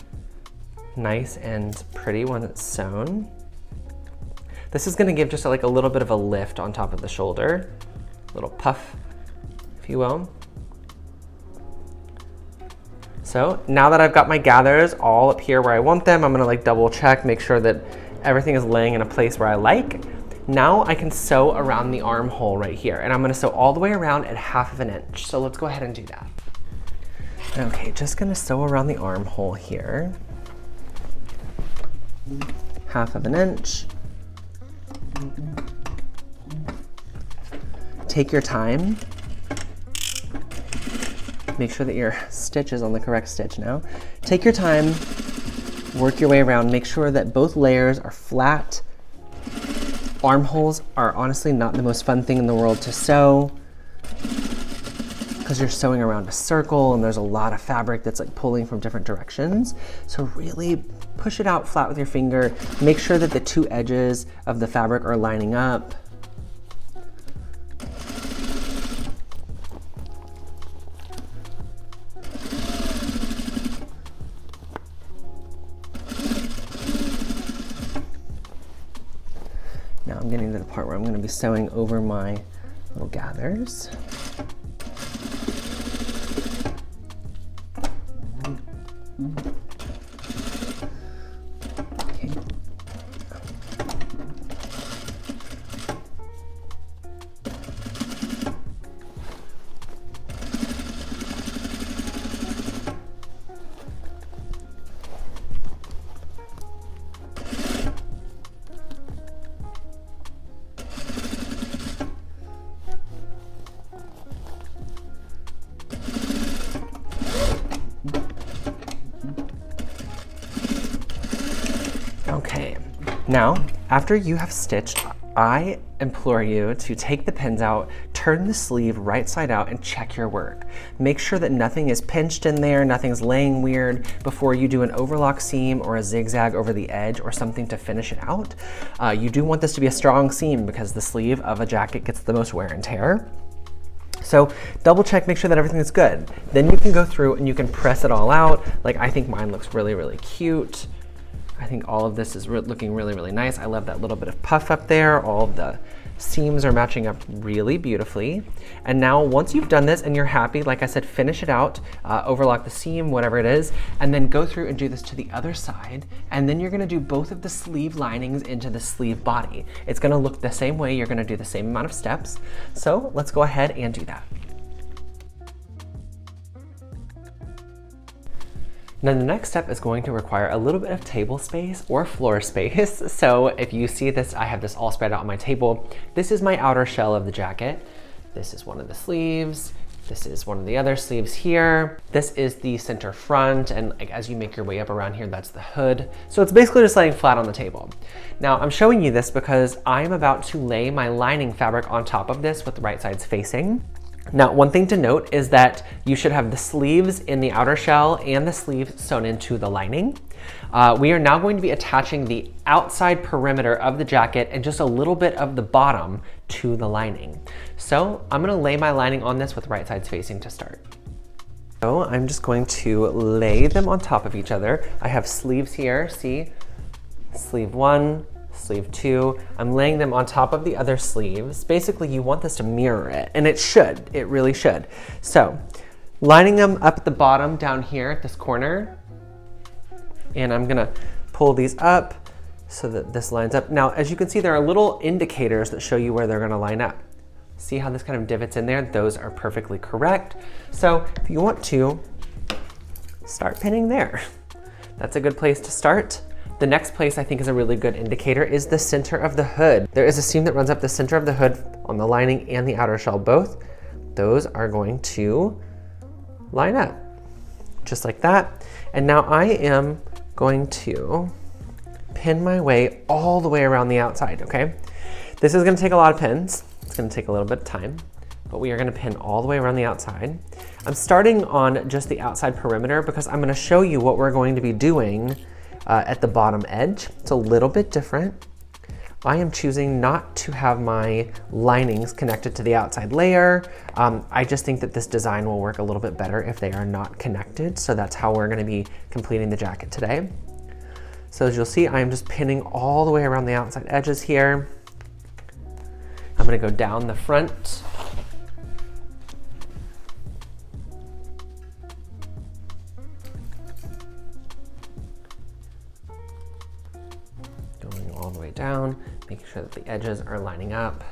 nice and pretty when it's sewn. This is gonna give just like a little bit of a lift on top of the shoulder, a little puff, if you will. So now that I've got my gathers all up here where I want them, I'm gonna like double check, make sure that everything is laying in a place where I like. Now I can sew around the armhole right here, and I'm gonna sew all the way around at 1/2 inch. So let's go ahead and do that. Okay, just gonna sew around the armhole here. 1/2 inch. Take your time. Make sure that your stitch is on the correct stitch now. Take your time, work your way around, make sure that both layers are flat. Armholes are honestly not the most fun thing in the world to sew because you're sewing around a circle and there's a lot of fabric that's like pulling from different directions. So really push it out flat with your finger. Make sure that the two edges of the fabric are lining up. Now I'm getting to the part where I'm going to be sewing over my little gathers. Okay. Okay, now after you have stitched, I implore you to take the pins out, turn the sleeve right side out, and check your work. Make sure that nothing is pinched in there, nothing's laying weird before you do an overlock seam or a zigzag over the edge or something to finish it out. You do want this to be a strong seam because the sleeve of a jacket gets the most wear and tear. So double check, make sure that everything is good. Then you can go through and you can press it all out. Like I think mine looks really, really cute. I think all of this is looking really, really nice. I love that little bit of puff up there. All of the seams are matching up really beautifully. And now once you've done this and you're happy, like I said, finish it out, overlock the seam, whatever it is, and then go through and do this to the other side. And then you're gonna do both of the sleeve linings into the sleeve body. It's gonna look the same way. You're gonna do the same amount of steps. So let's go ahead and do that. Now the next step is going to require a little bit of table space or floor space. So if you see this, I have this all spread out on my table. This is my outer shell of the jacket. This is one of the sleeves. This is one of the other sleeves here. This is the center front, and like, as you make your way up around here, that's the hood. So it's basically just laying flat on the table. Now I'm showing you this because I'm about to lay my lining fabric on top of this with the right sides facing. Now, one thing to note is that you should have the sleeves in the outer shell and the sleeves sewn into the lining. We are now going to be attaching the outside perimeter of the jacket and just a little bit of the bottom to the lining. So I'm gonna lay my lining on this with right sides facing to start. So I'm just going to lay them on top of each other. I have sleeves here, see? Sleeve 1, sleeve 2. I'm laying them on top of the other sleeves. Basically, you want this to mirror it, and it should. It really should. So, lining them up at the bottom down here at this corner, and I'm gonna pull these up so that this lines up. Now, as you can see, there are little indicators that show you where they're gonna line up. See how this kind of divots in there? Those are perfectly correct. So, if you want to, start pinning there. That's a good place to start. The next place I think is a really good indicator is the center of the hood. There is a seam that runs up the center of the hood on the lining and the outer shell both. Those are going to line up, just like that. And now I am going to pin my way all the way around the outside, okay? This is gonna take a lot of pins. It's gonna take a little bit of time, but we are gonna pin all the way around the outside. I'm starting on just the outside perimeter because I'm gonna show you what we're going to be doing at the bottom edge. It's a little bit different. I am choosing not to have my linings connected to the outside layer. I just think that this design will work a little bit better if they are not connected. So that's how we're gonna be completing the jacket today. So as you'll see, I am just pinning all the way around the outside edges here. I'm gonna go down the front. Going all the way down, making sure that the edges are lining up.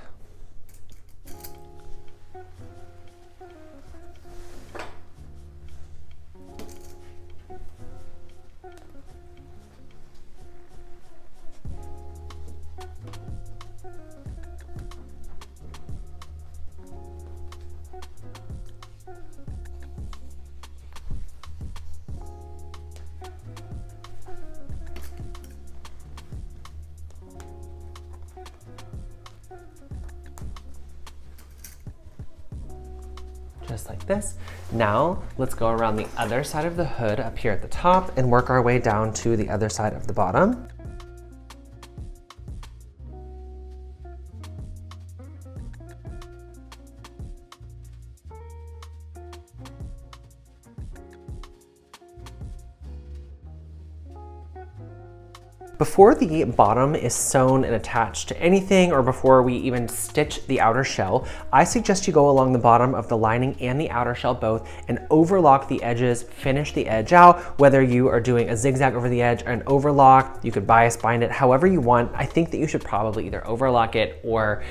Just like this. Now let's go around the other side of the hood up here at the top and work our way down to the other side of the bottom. Before the bottom is sewn and attached to anything, or before we even stitch the outer shell, I suggest you go along the bottom of the lining and the outer shell both and overlock the edges, finish the edge out, whether you are doing a zigzag over the edge or an overlock. You could bias bind it however you want. I think that you should probably either overlock it or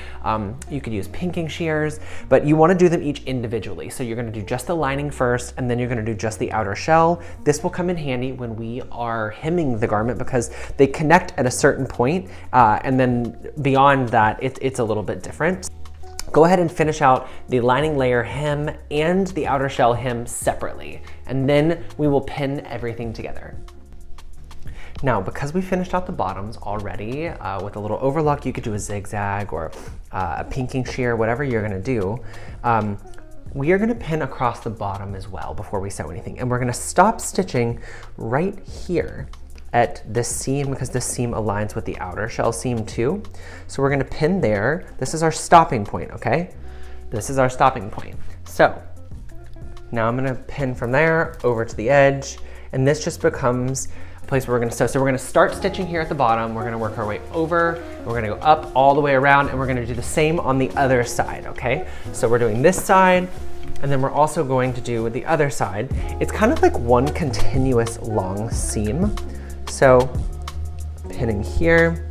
you could use pinking shears, but you want to do them each individually. So you're going to do just the lining first, and then you're going to do just the outer shell. This will come in handy when we are hemming the garment because they connect at a certain point, and then beyond that, it's a little bit different. Go ahead and finish out the lining layer hem and the outer shell hem separately, and then we will pin everything together. Now, because we finished out the bottoms already with a little overlock, you could do a zigzag or a pinking shear, whatever you're gonna do. We are gonna pin across the bottom as well before we sew anything, and we're gonna stop stitching right here at this seam because this seam aligns with the outer shell seam too. So we're gonna pin there. This is our stopping point, okay? This is our stopping point. So now I'm gonna pin from there over to the edge, and this just becomes a place where we're gonna sew. So we're gonna start stitching here at the bottom. We're gonna work our way over, and we're gonna go up all the way around, and we're gonna do the same on the other side, okay? So we're doing this side, and then we're also going to do the other side. It's kind of like one continuous long seam. So pinning here.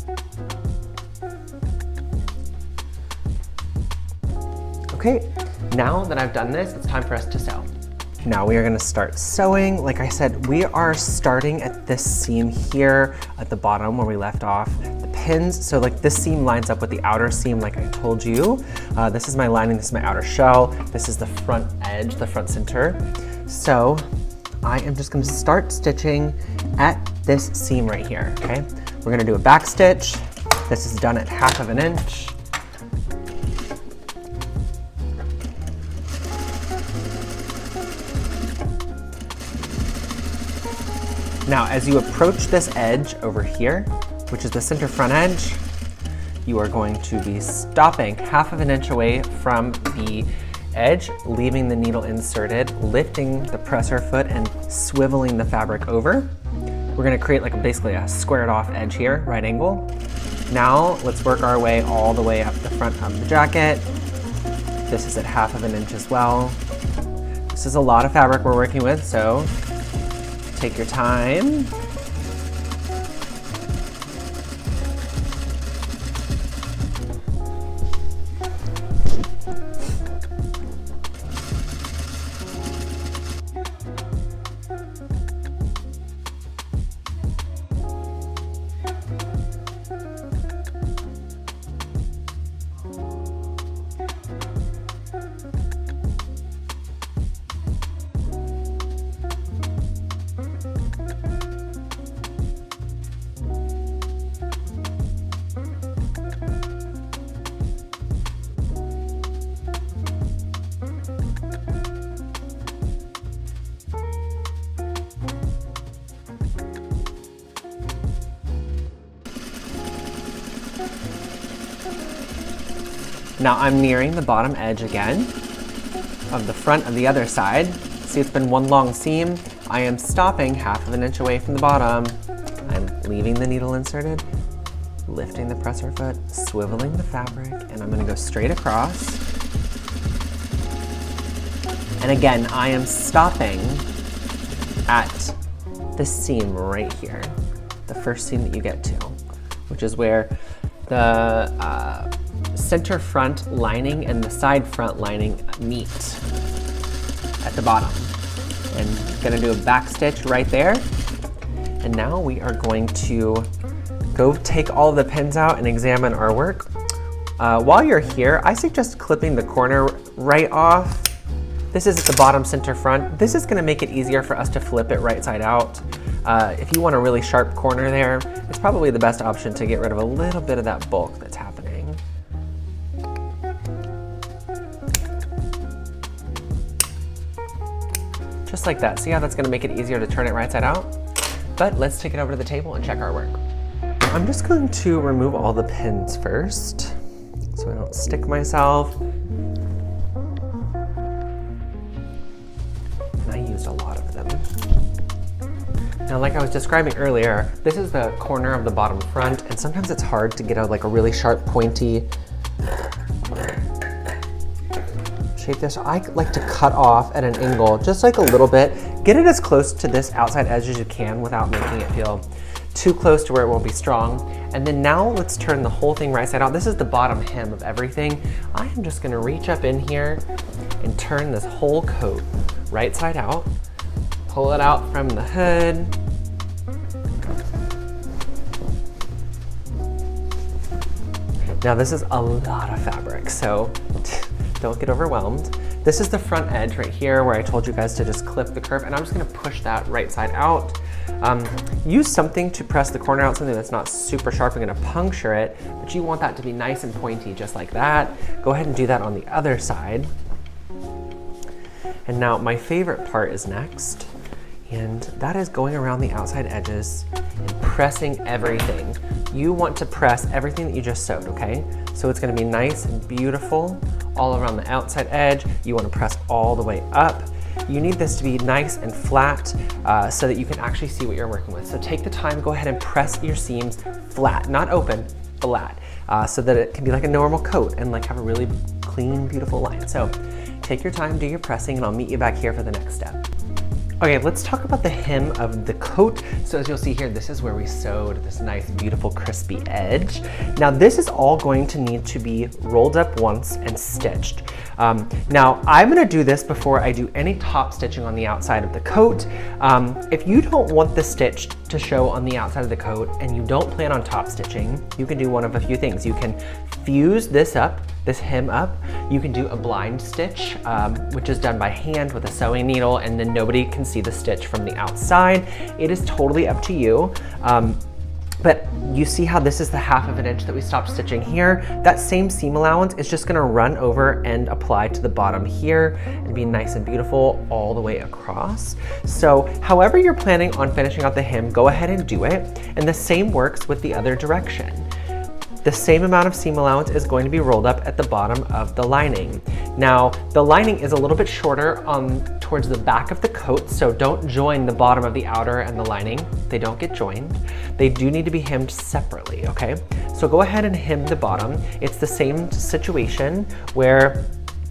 Okay, now that I've done this, it's time for us to sew. Now we are gonna start sewing. Like I said, we are starting at this seam here at the bottom where we left off the pins. So like this seam lines up with the outer seam like I told you. This is my lining, this is my outer shell. This is the front edge, the front center. So I am just gonna start stitching at this seam right here, okay? We're gonna do a back stitch. This is done at 1/2 inch. Now, as you approach this edge over here, which is the center front edge, you are going to be stopping 1/2 inch away from the edge, leaving the needle inserted, lifting the presser foot and swiveling the fabric over. We're gonna create like basically a squared off edge here, right angle. Now let's work our way all the way up the front of the jacket. This is at 1/2 inch as well. This is a lot of fabric we're working with, so take your time. Now I'm nearing the bottom edge again of the front of the other side. See, it's been one long seam. I am stopping 1/2 inch away from the bottom. I'm leaving the needle inserted, lifting the presser foot, swiveling the fabric, and I'm gonna go straight across. And again, I am stopping at this seam right here, the first seam that you get to, which is where the center front lining and the side front lining meet at the bottom. And gonna do a back stitch right there. And now we are going to go take all the pins out and examine our work. While you're here, I suggest clipping the corner right off. This is at the bottom center front. This is gonna make it easier for us to flip it right side out. If you want a really sharp corner there, it's probably the best option to get rid of a little bit of that bulk that's happening. Just like that. See how that's gonna make it easier to turn it right side out? But let's take it over to the table and check our work. I'm just going to remove all the pins first, so I don't stick myself. And I used a lot of them. Now, like I was describing earlier, this is the corner of the bottom front, and sometimes it's hard to get a really sharp, pointy shape there. So I like to cut off at an angle, just like a little bit. Get it as close to this outside edge as you can without making it feel too close to where it won't be strong. And then now let's turn the whole thing right side out. This is the bottom hem of everything. I am just gonna reach up in here and turn this whole coat right side out. Pull it out from the hood. Now this is a lot of fabric, so don't get overwhelmed. This is the front edge right here where I told you guys to just clip the curve, and I'm just gonna push that right side out. Use something to press the corner out, something that's not super sharp and gonna puncture it, but you want that to be nice and pointy just like that. Go ahead and do that on the other side. And now my favorite part is next, and that is going around the outside edges and pressing everything. You want to press everything that you just sewed, okay? So it's gonna be nice and beautiful all around the outside edge. You wanna press all the way up. You need this to be nice and flat so that you can actually see what you're working with. So take the time, go ahead and press your seams flat, not open, flat, so that it can be like a normal coat and like have a really clean, beautiful line. So take your time, do your pressing, and I'll meet you back here for the next step. Okay, let's talk about the hem of the coat. So as you'll see here, this is where we sewed this nice, beautiful, crispy edge. Now this is all going to need to be rolled up once and stitched. Now I'm gonna do this before I do any top stitching on the outside of the coat. If you don't want the stitch to show on the outside of the coat and you don't plan on top stitching, you can do one of a few things. You can fuse this up, this hem up. You can do a blind stitch, which is done by hand with a sewing needle, and then nobody can see the stitch from the outside. It is totally up to you. But you see how this is the 1/2 inch that we stopped stitching here? That same seam allowance is just gonna run over and apply to the bottom here and be nice and beautiful all the way across. So however you're planning on finishing out the hem, go ahead and do it. And the same works with the other direction. The same amount of seam allowance is going to be rolled up at the bottom of the lining. Now, the lining is a little bit shorter towards the back of the coat, so don't join the bottom of the outer and the lining. They don't get joined. They do need to be hemmed separately, okay? So go ahead and hem the bottom. It's the same situation where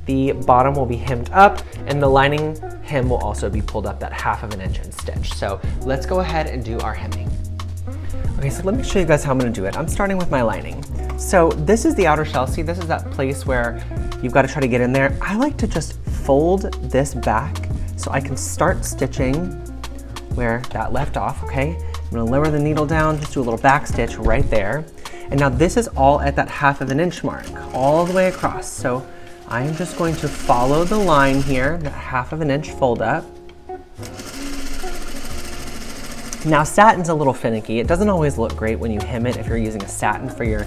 the bottom will be hemmed up and the lining hem will also be pulled up that 1/2 inch and stitched. So let's go ahead and do our hemming. Okay, so let me show you guys how I'm gonna do it. I'm starting with my lining. So this is the outer shell. See, this is that place where you've got to try to get in there. I like to just fold this back so I can start stitching where that left off, okay? I'm gonna lower the needle down, just do a little back stitch right there. And now this is all at that 1/2 inch mark, all the way across. So I'm just going to follow the line here, that 1/2 inch fold up. Now satin's a little finicky. It doesn't always look great when you hem it if you're using a satin for your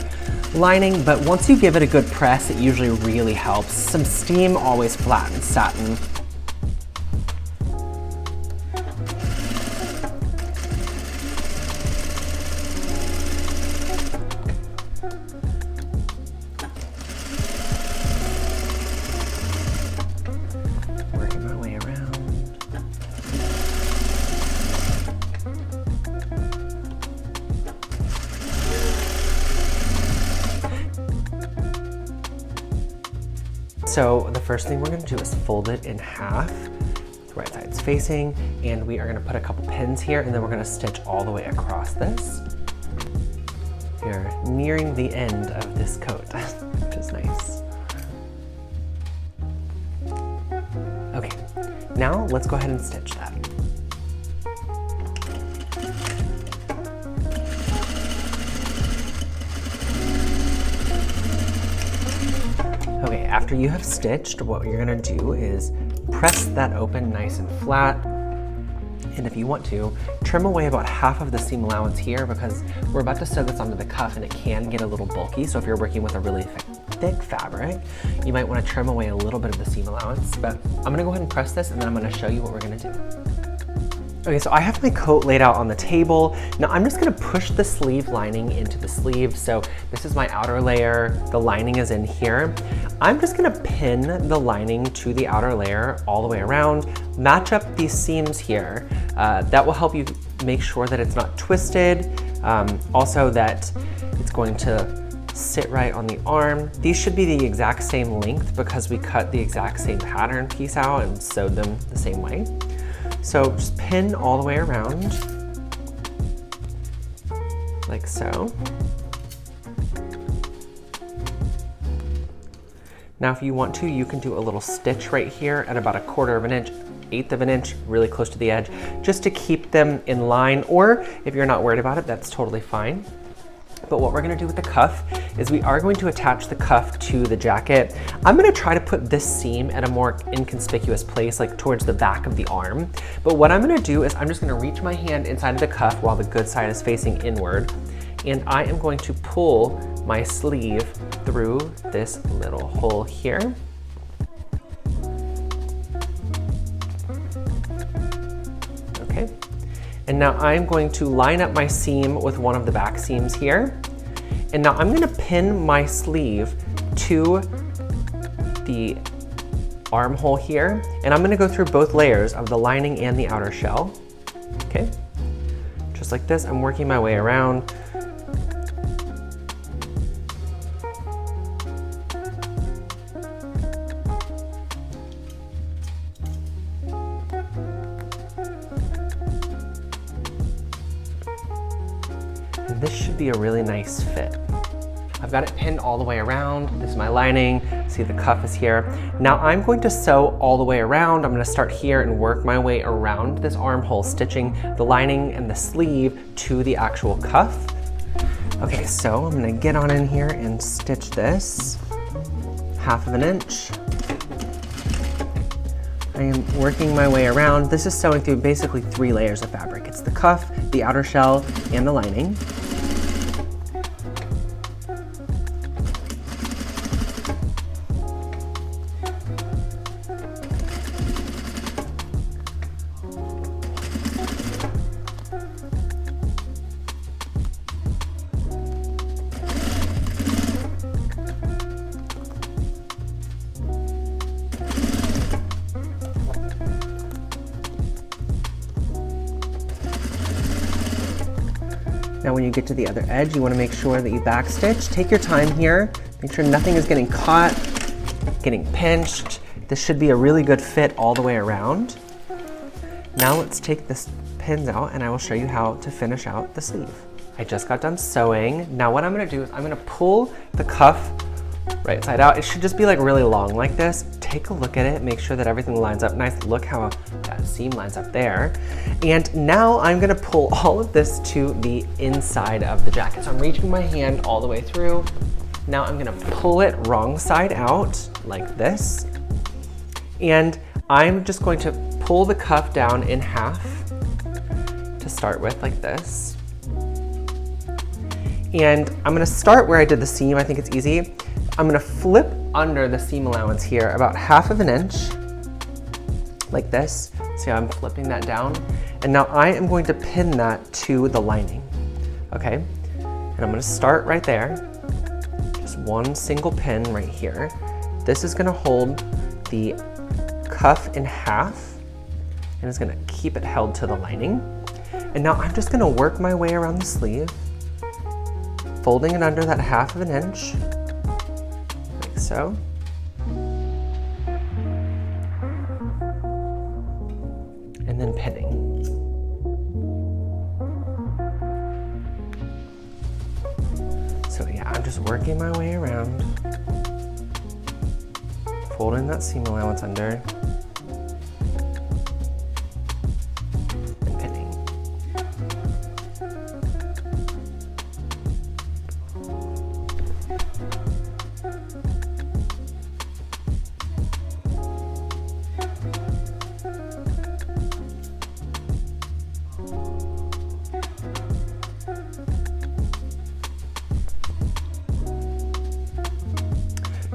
lining, but once you give it a good press, it usually really helps. Some steam always flattens satin. So the first thing we're gonna do is fold it in half, the right side's facing, and we are gonna put a couple pins here, and then we're gonna stitch all the way across this. We're nearing the end of this coat, which is nice. Okay, now let's go ahead and stitch that. Okay, after you have stitched, what you're gonna do is press that open nice and flat. And if you want to, trim away about half of the seam allowance here, because we're about to sew this onto the cuff and it can get a little bulky. So if you're working with a really thick fabric, you might want to trim away a little bit of the seam allowance. But I'm gonna go ahead and press this, and then I'm gonna show you what we're gonna do. Okay, so I have my coat laid out on the table. Now I'm just gonna push the sleeve lining into the sleeve. So this is my outer layer, the lining is in here. I'm just gonna pin the lining to the outer layer all the way around, match up these seams here. That will help you make sure that it's not twisted, also that it's going to sit right on the arm. These should be the exact same length because we cut the exact same pattern piece out and sewed them the same way. So just pin all the way around, like so. Now if you want to, you can do a little stitch right here at about 1/4 of an inch, 1/8 of an inch, really close to the edge, just to keep them in line, or if you're not worried about it, that's totally fine. But what we're gonna do with the cuff is we are going to attach the cuff to the jacket. I'm gonna try to put this seam at a more inconspicuous place, like towards the back of the arm. But what I'm gonna do is I'm just gonna reach my hand inside of the cuff while the good side is facing inward, and I am going to pull my sleeve through this little hole here. Okay. And now I'm going to line up my seam with one of the back seams here. And now I'm gonna pin my sleeve to the armhole here. And I'm gonna go through both layers of the lining and the outer shell. Okay, just like this, I'm working my way around. This should be a really nice fit. I've got it pinned all the way around. This is my lining. See, the cuff is here. Now I'm going to sew all the way around. I'm gonna start here and work my way around this armhole, stitching the lining and the sleeve to the actual cuff. Okay, so I'm gonna get on in here and stitch this 1/2 of an inch. I am working my way around. This is sewing through basically 3 layers of fabric. It's the cuff, the outer shell, and the lining. Now when you get to the other edge, you want to make sure that you backstitch. Take your time here. Make sure nothing is getting caught, getting pinched. This should be a really good fit all the way around. Now let's take the pins out and I will show you how to finish out the sleeve. I just got done sewing. Now what I'm going to do is I'm going to pull the cuff right side out. It should just be like really long like this. Take a look at it, make sure that everything lines up nice. Look how that seam lines up there. And now I'm gonna pull all of this to the inside of the jacket. So I'm reaching my hand all the way through. Now I'm gonna pull it wrong side out like this. And I'm just going to pull the cuff down in half to start with, like this. And I'm gonna start where I did the seam. I think it's easy. I'm gonna flip under the seam allowance here about 1/2 of an inch, like this. See how I'm flipping that down? And now I am going to pin that to the lining, okay? And I'm gonna start right there. Just one single pin right here. This is gonna hold the cuff in half and it's gonna keep it held to the lining. And now I'm just gonna work my way around the sleeve, folding it under that 1/2 of an inch, like so. and then pinning. So yeah, I'm just working my way around, folding that seam allowance under, and pinning.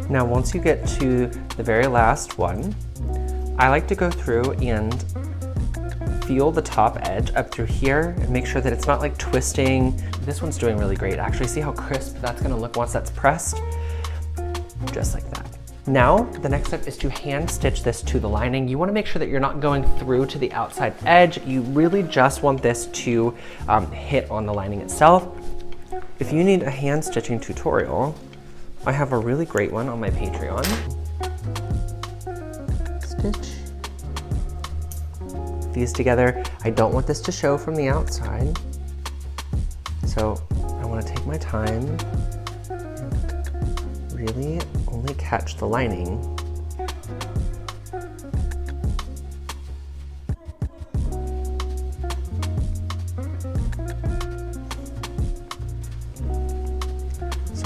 Now, once you get to the very last one, I like to go through and feel the top edge up through here and make sure that it's not like twisting. This one's doing really great. Actually, see how crisp that's gonna look once that's pressed? Just like that. Now, the next step is to hand stitch this to the lining. You wanna make sure that you're not going through to the outside edge. You really just want this to hit on the lining itself. If you need a hand stitching tutorial, I have a really great one on my Patreon. Stitch these together. I don't want this to show from the outside, so I want to take my time and really only catch the lining.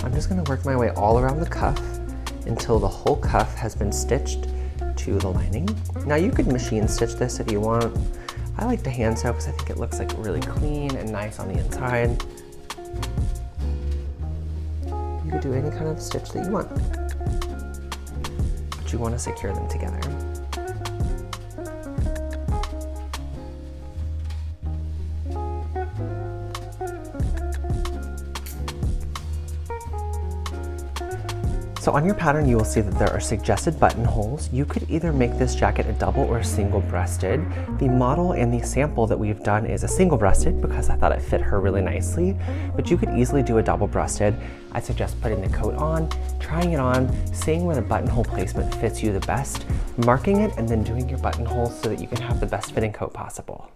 I'm just going to work my way all around the cuff until the whole cuff has been stitched to the lining. Now you could machine stitch this if you want. I like to hand sew because I think it looks like really clean and nice on the inside. You could do any kind of stitch that you want, but you want to secure them together. So on your pattern, you will see that there are suggested buttonholes. You could either make this jacket a double or a single-breasted. The model and the sample that we've done is a single-breasted because I thought it fit her really nicely, but you could easily do a double-breasted. I suggest putting the coat on, trying it on, seeing where the buttonhole placement fits you the best, marking it, and then doing your buttonholes so that you can have the best fitting coat possible.